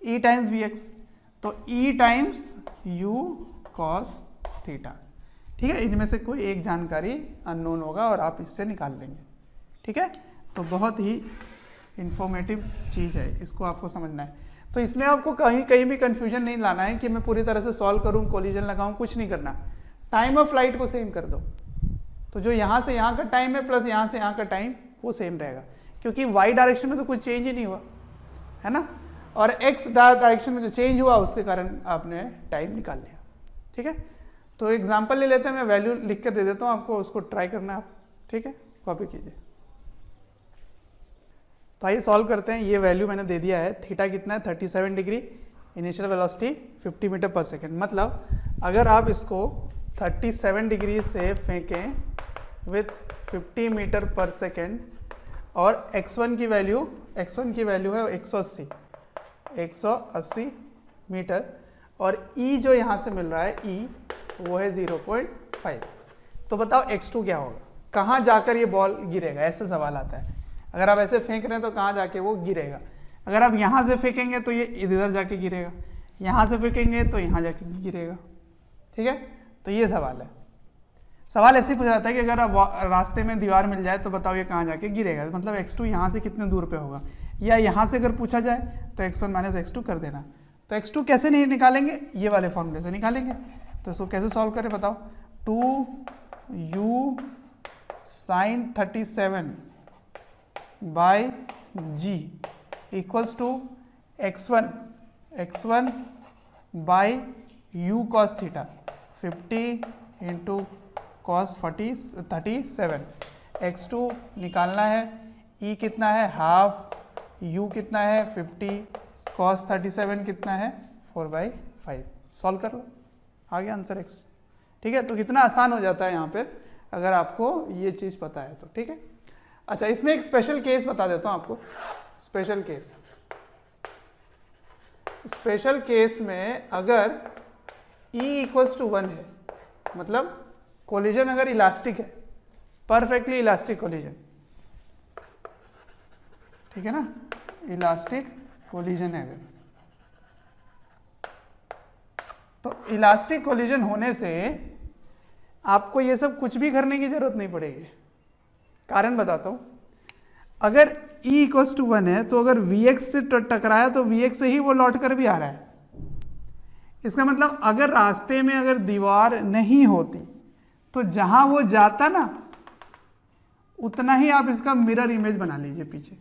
e टाइम्स vx, तो e times u cos theta, ठीक है। इनमें से कोई एक जानकारी अननोन होगा और आप इससे निकाल लेंगे, ठीक है। तो बहुत ही इंफॉर्मेटिव चीज़ है, इसको आपको समझना है। तो इसमें आपको कहीं भी कंफ्यूजन नहीं लाना है कि मैं पूरी तरह से सॉल्व करूं, कोलिजन लगाऊं, कुछ नहीं करना। टाइम ऑफ फ्लाइट को सेम कर दो, तो जो यहाँ से यहाँ का टाइम है प्लस यहाँ से यहाँ का टाइम वो सेम रहेगा, क्योंकि वाई डायरेक्शन में तो कुछ चेंज ही नहीं हुआ, है ना, और एक्स डायरेक्शन में जो चेंज हुआ उसके कारण आपने टाइम निकाल लिया, ठीक है। तो एग्जाम्पल ले लेते हैं, मैं वैल्यू लिख कर दे देता हूँ आपको, उसको ट्राई करना आप, ठीक है, कॉपी कीजिए। तो आइए सॉल्व करते हैं। ये वैल्यू मैंने दे दिया है, थीटा कितना है? 37 डिग्री, इनिशियल वेलोसिटी 50 मीटर पर सेकेंड। मतलब अगर आप इसको 37 डिग्री से फेंकें विथ 50 मीटर पर सेकेंड और x1 की वैल्यू है 180 मीटर और e जो यहाँ से मिल रहा है e वो है 0.5। तो बताओ x2 क्या होगा? कहाँ जाकर ये बॉल गिरेगा? ऐसे सवाल आता है। अगर आप ऐसे फेंक रहे हैं तो कहाँ जाके वो गिरेगा? अगर आप यहाँ से फेंकेंगे तो ये इधर जाके गिरेगा, यहाँ से फेंकेंगे तो यहाँ जाके गिरेगा, ठीक है। तो ये सवाल है। सवाल ऐसे ही पूछा जाता है कि अगर आप रास्ते में दीवार मिल जाए तो बताओ ये कहाँ जाके गिरेगा, मतलब x2 यहाँ से कितने दूर पे होगा, या यहाँ से अगर पूछा जाए तो x1 माइनस x2 कर देना। तो x2 कैसे नहीं निकालेंगे? ये वाले फॉर्मूले से निकालेंगे। तो इसको कैसे सॉल्व करें बताओ? 2u sine 37 by g equals to x1 by u cos theta 50 into cos 37। x2 निकालना है, e कितना है? हाफ, u कितना है? 50, cos 37 कितना है? 4/5। सॉल्व कर लो, आ गया आंसर x, ठीक है। तो कितना आसान हो जाता है यहाँ पर अगर आपको ये चीज़ पता है तो, ठीक है। अच्छा, इसमें एक स्पेशल केस बता देता हूँ आपको। स्पेशल केस में अगर ई इक्वल्स टू 1 है, मतलब कोलिजन अगर इलास्टिक है, परफेक्टली इलास्टिक कोलिजन, ठीक है ना, इलास्टिक कोलिजन है अगर, तो इलास्टिक कोलिजन होने से आपको ये सब कुछ भी करने की जरूरत नहीं पड़ेगी। कारण बताता हूं, अगर E इक्वल्स टू 1 है तो अगर Vx से टकराया तो Vx से ही वो लौट कर भी आ रहा है। इसका मतलब अगर रास्ते में अगर दीवार नहीं होती तो जहां वो जाता ना उतना ही आप इसका मिरर इमेज बना लीजिए पीछे,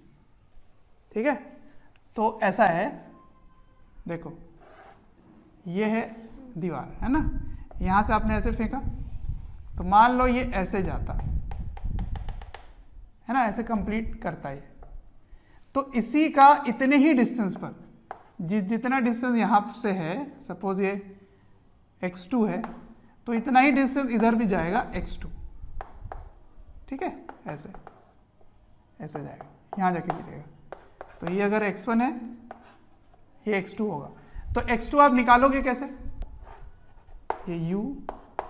ठीक है। तो ऐसा है, देखो ये है दीवार, है ना, यहां से आपने ऐसे फेंका तो मान लो ये ऐसे जाता है ना, ऐसे कंप्लीट करता है, तो इसी का इतने ही डिस्टेंस पर, जितना डिस्टेंस यहाँ से है, सपोज ये x2 है, तो इतना ही डिस्टेंस इधर भी जाएगा x2, ठीक है, ऐसे ऐसे जाएगा, यहाँ जाके गिरेगा। तो ये अगर x1 है, ये x2 होगा, तो x2 आप निकालोगे कैसे, ये u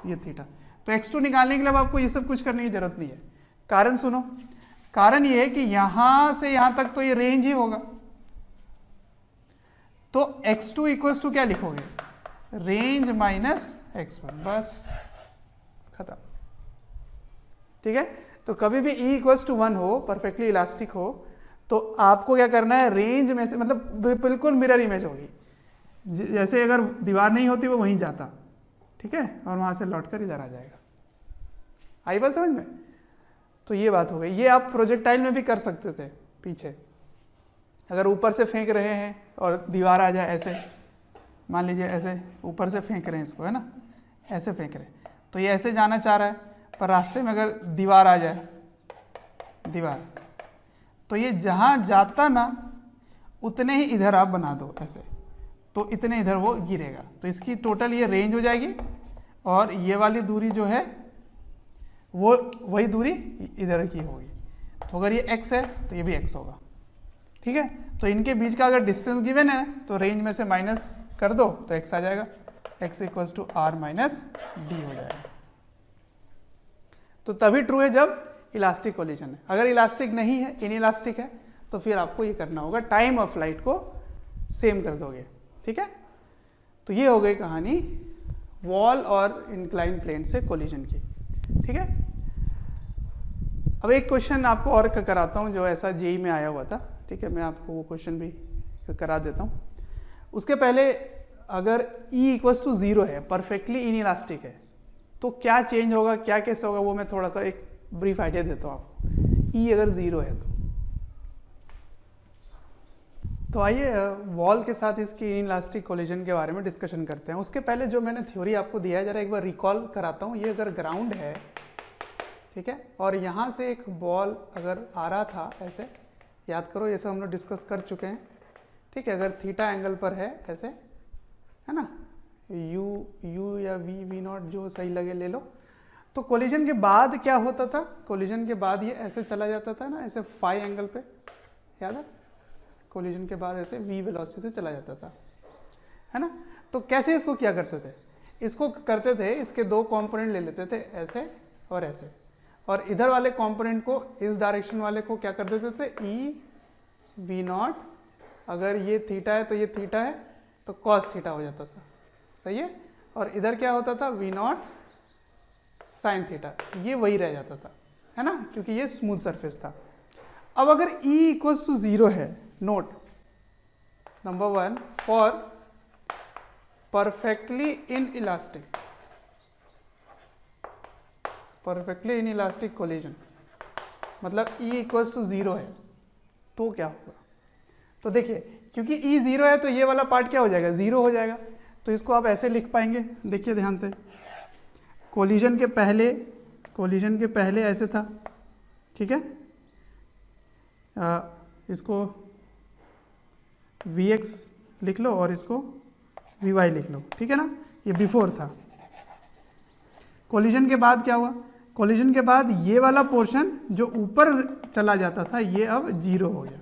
ये थीटा, तो x2 निकालने के लिए अब आपको ये सब कुछ करने की जरूरत नहीं है। कारण सुनो, कारण ये है कि यहां से यहां तक तो ये रेंज ही होगा, तो x2 इक्वल्स टू क्या लिखोगे, रेंज माइनस x1, बस खत्म, ठीक है। तो कभी भी E इक्वल्स टू 1 हो, परफेक्टली इलास्टिक हो, तो आपको क्या करना है, रेंज में से, मतलब बिल्कुल मिरर इमेज होगी, जैसे अगर दीवार नहीं होती वो वहीं जाता, ठीक है, और वहां से लौटकर इधर आ जाएगा। आई बात समझ में? तो ये बात हो गई। ये आप प्रोजेक्टाइल में भी कर सकते थे पीछे, अगर ऊपर से फेंक रहे हैं और दीवार आ जाए ऐसे, मान लीजिए ऐसे ऊपर से फेंक रहे हैं इसको, है ना, ऐसे फेंक रहे हैं, तो ये ऐसे जाना चाह रहा है, पर रास्ते में अगर दीवार आ जाए, दीवार, तो ये जहां जाता ना उतने ही इधर आप बना दो ऐसे, तो इतने इधर वो गिरेगा, तो इसकी टोटल ये रेंज हो जाएगी, और ये वाली दूरी जो है वो वही दूरी इधर की होगी। तो अगर ये x है तो ये भी x होगा, ठीक है। तो इनके बीच का अगर डिस्टेंस गिवन है तो रेंज में से माइनस कर दो तो x आ जाएगा, x equals to r minus d हो जाएगा। तो तभी ट्रू है जब इलास्टिक कोलिजन है। अगर इलास्टिक नहीं है, इनइलास्टिक है, तो फिर आपको ये करना होगा, टाइम ऑफ फ्लाइट को सेम कर दोगे, ठीक है। तो ये हो गई कहानी वॉल और इंक्लाइन प्लेन से कोलिजन की, ठीक है। अब एक क्वेश्चन आपको और कराता हूँ जो ऐसा जेई में आया हुआ था, ठीक है, मैं आपको वो क्वेश्चन भी करा देता हूँ। उसके पहले अगर E इक्वल्स टू 0 है, परफेक्टली इनइलास्टिक है, तो क्या चेंज होगा, क्या कैसे होगा, वो मैं थोड़ा सा एक ब्रीफ आइडिया देता हूँ आपको। E अगर 0 है तो आइए वॉल के साथ इसकी इनइलास्टिक कोलिजन के बारे में डिस्कशन करते हैं। उसके पहले जो मैंने थ्योरी आपको दिया है जरा एक बार रिकॉल कराता हूँ। ये अगर ग्राउंड है, ठीक है, और यहाँ से एक बॉल अगर आ रहा था ऐसे, याद करो ये सब हम लोग डिस्कस कर चुके हैं, ठीक है, अगर थीटा एंगल पर है ऐसे, है ना, यू या वी नॉट जो सही लगे ले लो। तो कोलिजन के बाद क्या होता था, कोलिजन के बाद ये ऐसे चला जाता था ना, ऐसे फाई एंगल पे, याद है, कोलिजन के बाद ऐसे v वेलोसिटी से चला जाता था, है ना। तो कैसे इसको क्या करते थे, इसको करते थे, इसके दो कंपोनेंट ले लेते थे ऐसे और ऐसे, और इधर वाले कंपोनेंट को, इस डायरेक्शन वाले को क्या कर देते थे, ई वी नॉट, अगर ये थीटा है तो ये थीटा है तो कॉस थीटा हो जाता था, सही है, और इधर क्या होता था, वी नॉट साइन थीटा, ये वही रह जाता था, है ना, क्योंकि ये स्मूथ सरफेस था। अब अगर E इक्वल्स टू 0 है, note number 1 for perfectly inelastic, perfectly inelastic collision, मतलब E इक्वल्स टू 0 है, तो क्या होगा। तो देखिए, क्योंकि E 0 है तो ये वाला पार्ट क्या हो जाएगा, 0 हो जाएगा। तो इसको आप ऐसे लिख पाएंगे, देखिए ध्यान से, कोलिजन के पहले ऐसे था, ठीक है, इसको Vx लिख लो और इसको Vy लिख लो, ठीक है ना, ये बिफोर था। कोलिजन के बाद क्या हुआ, कोलिजन के बाद ये वाला पोर्शन जो ऊपर चला जाता था ये अब 0 हो गया,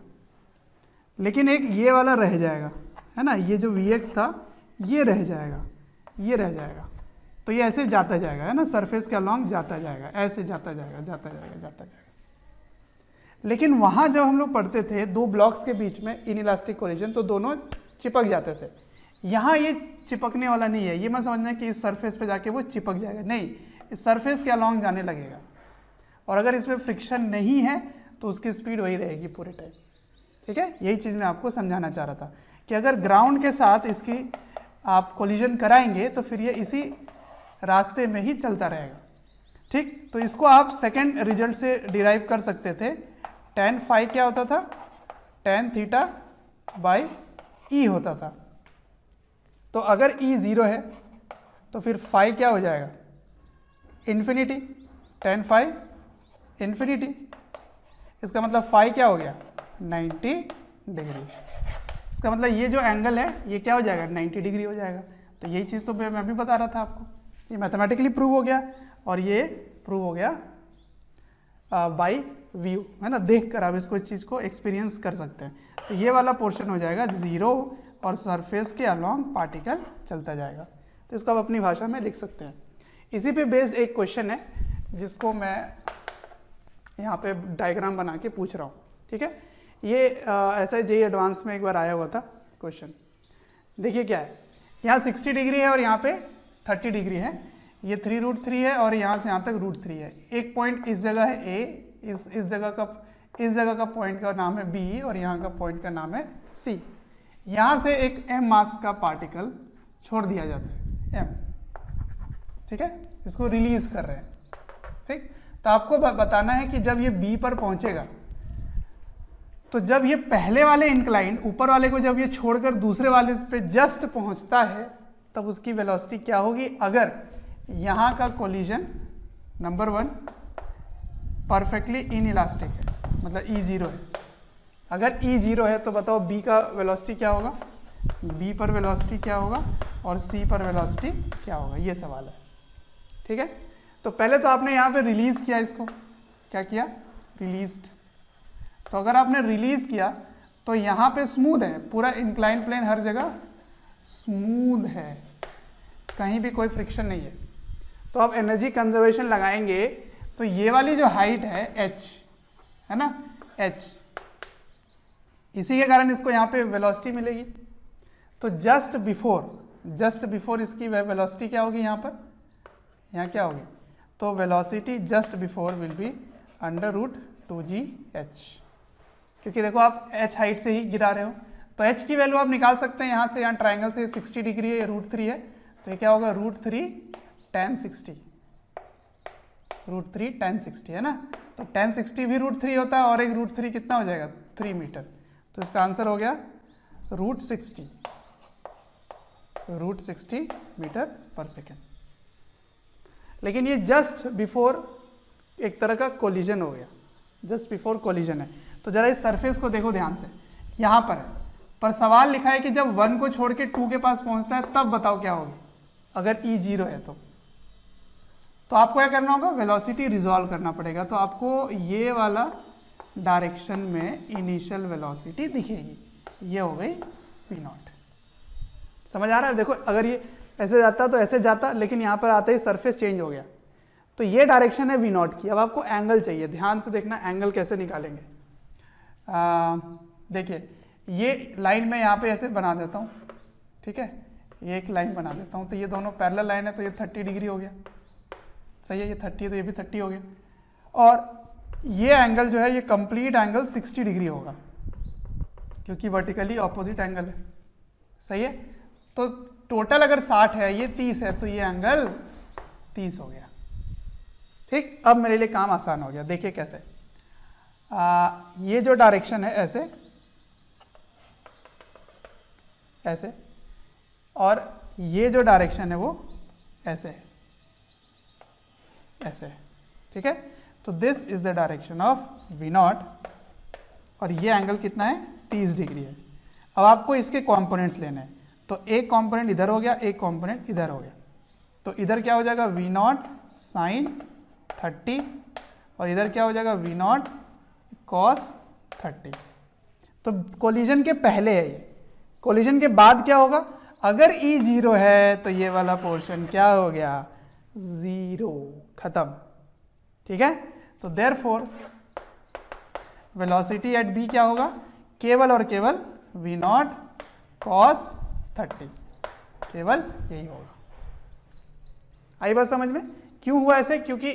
लेकिन एक ये वाला रह जाएगा, है ना, ये जो Vx था ये रह जाएगा, ये रह जाएगा। तो ये ऐसे जाता जाएगा, है ना, सरफेस के अलॉन्ग जाता जाएगा, ऐसे जाता जाएगा, जाता जाएगा, जाता जाएगा। लेकिन वहाँ जब हम लोग पढ़ते थे दो ब्लॉक्स के बीच में इनइलास्टिक कोलिजन, तो दोनों चिपक जाते थे। यहाँ ये चिपकने वाला नहीं है, ये मत समझना कि इस सरफेस पे जाके वो चिपक जाएगा, नहीं, इस सरफेस के अलॉन्ग जाने लगेगा। और अगर इसमें फ्रिक्शन नहीं है तो उसकी स्पीड वही रहेगी पूरे टाइम। ठीक है, यही चीज़ मैं आपको समझाना चाह रहा था कि अगर ग्राउंड के साथ इसकी आप कोलिजन कराएंगे तो फिर ये इसी रास्ते में ही चलता रहेगा। ठीक, तो इसको आप सेकेंड रिजल्ट से डिराइव कर सकते थे। tan फाई क्या होता था, tan थीटा बाई ई होता था। तो अगर ई 0 है तो फिर फाई क्या हो जाएगा, इन्फिनिटी, tan फाई इन्फिनिटी। इसका मतलब फाई क्या हो गया, 90 डिग्री। इसका मतलब ये जो एंगल है ये क्या हो जाएगा, 90 डिग्री हो जाएगा। तो यही चीज़ तो मैं भी बता रहा था आपको, ये मैथमेटिकली प्रूव हो गया और ये प्रूव हो गया बाय व्यू, है ना, देख कर आप इसको चीज़ को एक्सपीरियंस कर सकते हैं। तो ये वाला पोर्शन हो जाएगा 0 और सरफेस के अलॉन्ग पार्टिकल चलता जाएगा। तो इसको आप अपनी भाषा में लिख सकते हैं। इसी पे बेस्ड एक क्वेश्चन है जिसको मैं यहाँ पे डायग्राम बना के पूछ रहा हूँ। ठीक है, ये ऐसा जेईई एडवांस में एक बार आया हुआ था क्वेश्चन। देखिए क्या है, यहाँ 60 डिग्री है और यहाँ पे 30 डिग्री है, ये 3√3 है और यहाँ से यहाँ तक √3 है। एक पॉइंट इस जगह है ए, इस जगह का पॉइंट का नाम है बी और यहाँ का पॉइंट का नाम है सी। यहाँ से एक m मास का पार्टिकल छोड़ दिया जाता है, m, ठीक है, इसको रिलीज कर रहे हैं। ठीक, तो आपको बताना है कि जब ये बी पर पहुंचेगा तो जब ये पहले वाले इंक्लाइन ऊपर वाले को जब ये छोड़कर दूसरे वाले पे जस्ट पहुंचता है तब उसकी वेलोसिटी क्या होगी। अगर यहाँ का कोलिजन नंबर 1 परफेक्टली इनइलास्टिक है, मतलब E 0 है। अगर E 0 है तो बताओ B का वेलोसिटी क्या होगा, B पर वेलोसिटी क्या होगा और C पर वेलोसिटी क्या होगा, ये सवाल है। ठीक है, तो पहले तो आपने यहाँ पे रिलीज किया, इसको क्या किया, रिलीज्ड। तो अगर आपने रिलीज किया तो यहाँ पे स्मूथ है, पूरा इंक्लाइन प्लेन हर जगह स्मूथ है, कहीं भी कोई फ्रिक्शन नहीं है। तो आप एनर्जी कंजर्वेशन लगाएंगे तो ये वाली जो हाइट है h, है ना, h, इसी के कारण इसको यहाँ पे वेलोसिटी मिलेगी। तो जस्ट बिफोर इसकी वेलोसिटी क्या होगी, यहाँ पर, यहाँ क्या होगी, तो velocity just before will be √2gh, क्योंकि देखो आप h हाइट से ही गिरा रहे हो। तो h की वैल्यू आप निकाल सकते हैं यहाँ से, यहाँ ट्राइंगल से 60 डिग्री है, √3 है, तो ये क्या होगा, √3 tan 60, √3 tan 60 है ना। तो tan 60 भी √3 होता है और एक √3 कितना हो जाएगा, 3 मीटर। तो इसका आंसर हो गया √60 मीटर पर सेकेंड। लेकिन ये जस्ट बिफोर एक तरह का कोलिजन हो गया, जस्ट बिफोर कोलिजन है। तो जरा इस सरफेस को देखो ध्यान से, यहाँ पर है, पर सवाल लिखा है कि जब 1 को छोड़ के 2 के पास पहुंचता है तब बताओ क्या होगी, अगर E 0 है तो आपको क्या करना होगा, वेलोसिटी रिजॉल्व करना पड़ेगा। तो आपको ये वाला डायरेक्शन में इनिशियल वेलोसिटी दिखेगी, ये हो गई v0। समझ आ रहा है, देखो अगर ये ऐसे जाता तो ऐसे जाता, लेकिन यहाँ पर आते ही सरफेस चेंज हो गया। तो ये डायरेक्शन है v0 की। अब आपको एंगल चाहिए, ध्यान से देखना एंगल कैसे निकालेंगे। देखिए ये लाइन मैं यहाँ पे ऐसे बना देता हूँ, ठीक है, ये एक लाइन बना देता हूँ, तो ये दोनों पैरेलल लाइन है, तो ये 30 डिग्री हो गया, सही है, ये 30 है तो ये भी 30 हो गया। और ये एंगल जो है ये कंप्लीट एंगल 60 डिग्री होगा, क्योंकि वर्टिकली ऑपोजिट एंगल है, सही है। तो टोटल अगर 60 है, ये 30 है, तो ये एंगल 30 हो गया। ठीक, अब मेरे लिए काम आसान हो गया। देखिए कैसे, ये जो डायरेक्शन है ऐसे ऐसे, और ये जो डायरेक्शन है वो ऐसे है, ऐसे है, ठीक है। तो this is the direction of v0 और ये एंगल कितना है, 30 डिग्री है। अब आपको इसके कंपोनेंट्स लेने हैं, तो एक कंपोनेंट इधर हो गया, एक कंपोनेंट इधर हो गया। तो इधर क्या हो जाएगा, v0 sin 30 और इधर क्या हो जाएगा, v0 cos 30। तो कोलिजन के पहले है ये, कोलिजन के बाद क्या होगा, अगर E 0 है तो ये वाला पोर्शन क्या हो गया, 0, खत्म। ठीक है, तो देयरफॉर वेलोसिटी एट B क्या होगा, केवल और केवल V0 cos 30, केवल यही होगा। आई बात समझ में? क्यों हुआ ऐसे? क्योंकि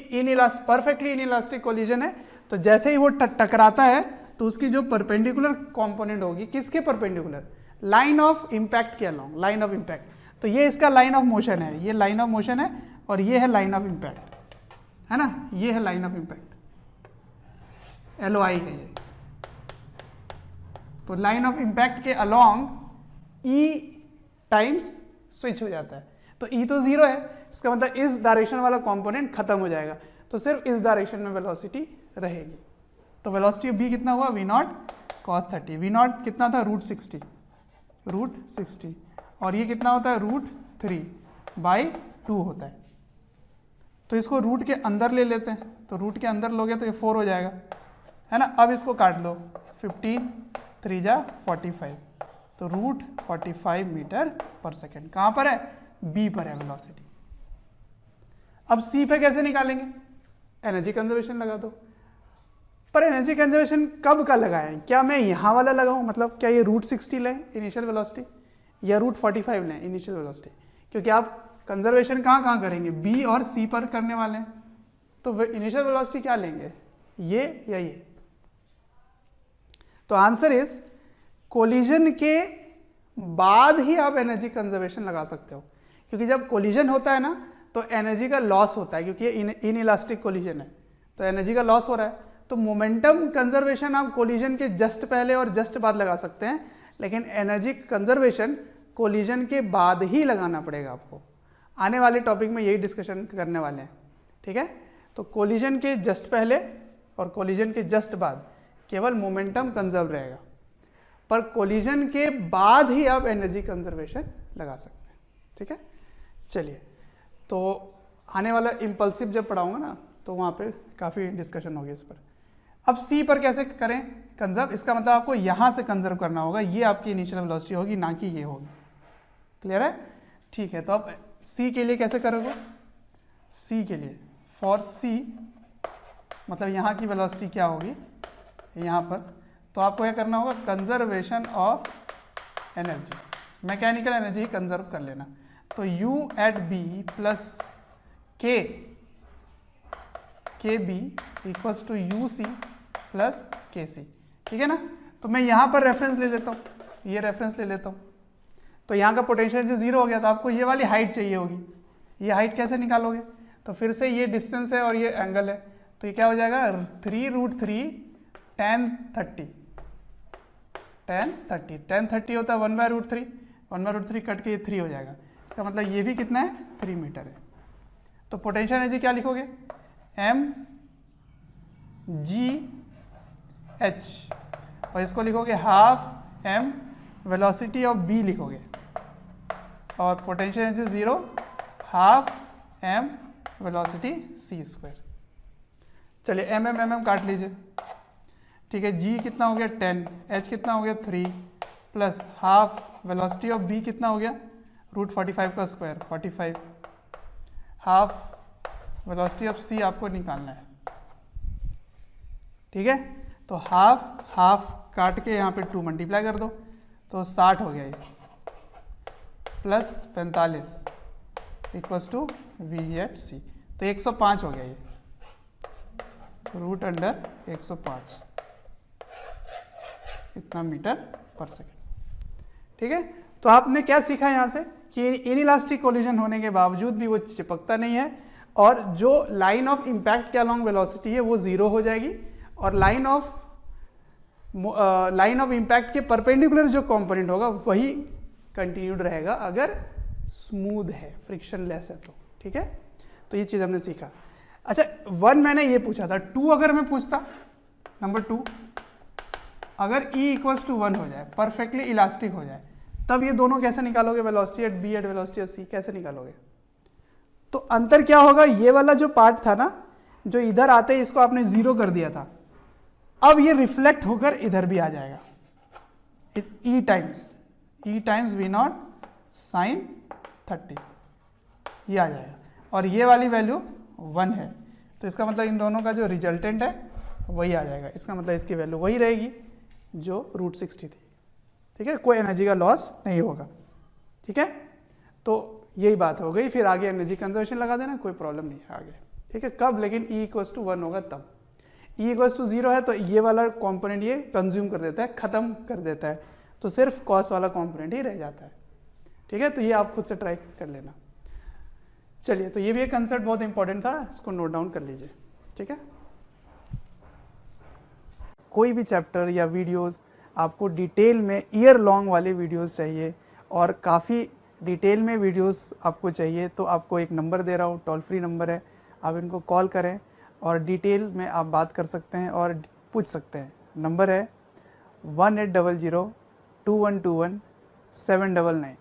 परफेक्टली इनइलास्टिक कोलिजन है, तो जैसे ही वो टकराता है तो उसकी जो परपेंडिकुलर कंपोनेंट होगी, किसके परपेंडिकुलर, लाइन ऑफ इंपैक्ट के अलोंग, लाइन ऑफ इंपैक्ट। तो ये इसका लाइन ऑफ मोशन है, ये लाइन ऑफ मोशन है और ये है लाइन ऑफ इंपैक्ट, है ना, ये है लाइन ऑफ इंपैक्ट, LOI है ये। तो लाइन ऑफ इंपैक्ट के अलोंग E टाइम्स स्विच हो जाता है, तो E तो 0 है, इसका मतलब इस डायरेक्शन वाला कंपोनेंट खत्म हो जाएगा, तो सिर्फ इस डायरेक्शन में वेलोसिटी रहेगी। तो वेलोसिटी ऑफ B कितना हुआ, V0 cos 30। V0 कितना था, √60, और ये कितना होता है, √3/2 होता है। तो इसको रूट के अंदर ले लेते हैं, तो रूट के अंदर लोगे तो ये 4 हो जाएगा, है ना। अब इसको काट लो, 15 3 जा 45, तो √45 मीटर पर सेकेंड कहाँ पर है, B पर है वेलोसिटी। अब C पे कैसे निकालेंगे, एनर्जी कंजर्वेशन लगा दो। पर एनर्जी कंजर्वेशन कब का लगाएं, क्या मैं यहाँ वाला लगाऊं, मतलब क्या ये √60 लें इनिशियल वेलोसिटी, या √45 लें इनिशियल वेलोसिटी, क्योंकि आप कंजर्वेशन कहाँ करेंगे, B और C पर करने वाले हैं, तो इनिशियल वेलोसिटी क्या लेंगे, ये या ये। तो आंसर इज कोलिजन के बाद ही आप एनर्जी कंजर्वेशन लगा सकते हो, क्योंकि जब कोलिजन होता है ना तो एनर्जी का लॉस होता है, क्योंकि ये इनइलास्टिक कोलिजन है, तो एनर्जी का लॉस हो रहा है। तो मोमेंटम कंजर्वेशन आप कोलिजन के जस्ट पहले और जस्ट बाद लगा सकते हैं, लेकिन एनर्जी कंजर्वेशन कोलिजन के बाद ही लगाना पड़ेगा आपको। आने वाले टॉपिक में यही डिस्कशन करने वाले हैं, ठीक है। तो कोलिजन के जस्ट पहले और कोलिजन के जस्ट बाद केवल मोमेंटम कंजर्व रहेगा, पर कोलिजन के बाद ही आप एनर्जी कंजर्वेशन लगा सकते हैं, ठीक है। चलिए, तो आने वाला इम्पल्सिव जब पढ़ाऊंगा ना तो वहाँ पे काफ़ी डिस्कशन होगी इस पर। अब C पर कैसे करें कंजर्व, इसका मतलब आपको यहाँ से कंजर्व करना होगा, ये आपकी इनिशियल वेलोसिटी होगी, ना कि ये होगी। क्लियर है? ठीक है, तो अब C के लिए कैसे करोगे, C के लिए फॉर C मतलब यहाँ की वेलोसिटी क्या होगी यहाँ पर, तो आपको क्या करना होगा, conservation of energy, mechanical energy ही कंजर्व कर लेना। तो U at B plus KB equals to UC plus KC, ठीक है ना। तो मैं यहाँ पर रेफरेंस ले लेता हूँ, ये रेफरेंस ले लेता हूँ, तो यहाँ का पोटेंशियल जो 0 हो गया, तो आपको ये वाली हाइट चाहिए होगी। ये हाइट कैसे निकालोगे, तो फिर से ये डिस्टेंस है और ये एंगल है, तो ये क्या हो जाएगा, 3√3 tan 30, tan 30 होता है 1/√3, 1/√3 कट के ये 3 हो जाएगा, इसका मतलब ये भी कितना है, 3 मीटर है। तो पोटेंशियल एनर्जी क्या लिखोगे, mgh, और इसको लिखोगे ½ m वेलोसिटी ऑफ B लिखोगे, और potential energy 0 ½ m velocity c²। चलिए mm काट लीजिए, ठीक है। G कितना हो गया 10, H कितना हो गया 3, प्लस ½ वेलोसिटी ऑफ B कितना हो गया, √45 का स्क्वायर 45, ½ वेलोसिटी ऑफ C आपको निकालना है, ठीक है। तो हाफ काट के यहाँ पे 2 मल्टीप्लाई कर दो, तो 60 हो गया ये, plus 45 equals to V at C, तो 105 हो गया ये, √105 इतना मीटर पर सेकेंड, ठीक है। तो आपने क्या सीखा यहाँ से कि इनइलास्टिक कोलिजन होने के बावजूद भी वो चिपकता नहीं है, और जो लाइन ऑफ इंपैक्ट के अलोंग वेलोसिटी है वो 0 हो जाएगी, और लाइन ऑफ इंपैक्ट के परपेंडिकुलर जो कंपोनेंट होगा वही कंटिन्यूड रहेगा अगर स्मूथ है, फ्रिक्शनलेस है तो, ठीक है। तो ये चीज़ हमने सीखा। अच्छा, 1 मैंने ये पूछा था, 2 अगर मैं पूछता, नंबर 2 अगर E इक्वल्स टू 1 हो जाए, परफेक्टली इलास्टिक हो जाए, तब ये दोनों कैसे निकालोगे, velocity at B at velocity at C कैसे निकालोगे। तो अंतर क्या होगा, ये वाला जो पार्ट था ना, जो इधर आते ही इसको आपने 0 कर दिया था, अब ये रिफ्लेक्ट होकर इधर भी आ जाएगा, E टाइम्स V0 साइन 30, ये आ जाएगा। और ये वाली वैल्यू 1 है, तो इसका मतलब इन दोनों का जो रिजल्टेंट है वही आ जाएगा। इसका मतलब इसकी वैल्यू वही रहेगी जो √60 थी। ठीक है, कोई एनर्जी का लॉस नहीं होगा। ठीक है, तो यही बात हो गई। फिर आगे एनर्जी कंजर्वेशन लगा देना, कोई प्रॉब्लम नहीं है आगे। ठीक है, कब, लेकिन E = 1 होगा तब। E = 0 है तो ये वाला कंपोनेंट ये कंज्यूम कर देता है, ख़त्म कर देता है, तो सिर्फ कॉस वाला कंपोनेंट ही रह जाता है। ठीक है, तो ये आप खुद से ट्राई कर लेना। चलिए, तो ये भी एक कंसेप्ट बहुत इंपॉर्टेंट था, इसको नोट डाउन कर लीजिए। ठीक है, कोई भी चैप्टर या वीडियोस आपको डिटेल में ईयर लॉन्ग वाले वीडियोस चाहिए और काफ़ी डिटेल में वीडियोस आपको चाहिए, तो आपको एक नंबर दे रहा हूँ, टोल फ्री नंबर है, आप इनको कॉल करें और डिटेल में आप बात कर सकते हैं और पूछ सकते हैं। नंबर है 1800 2121 799।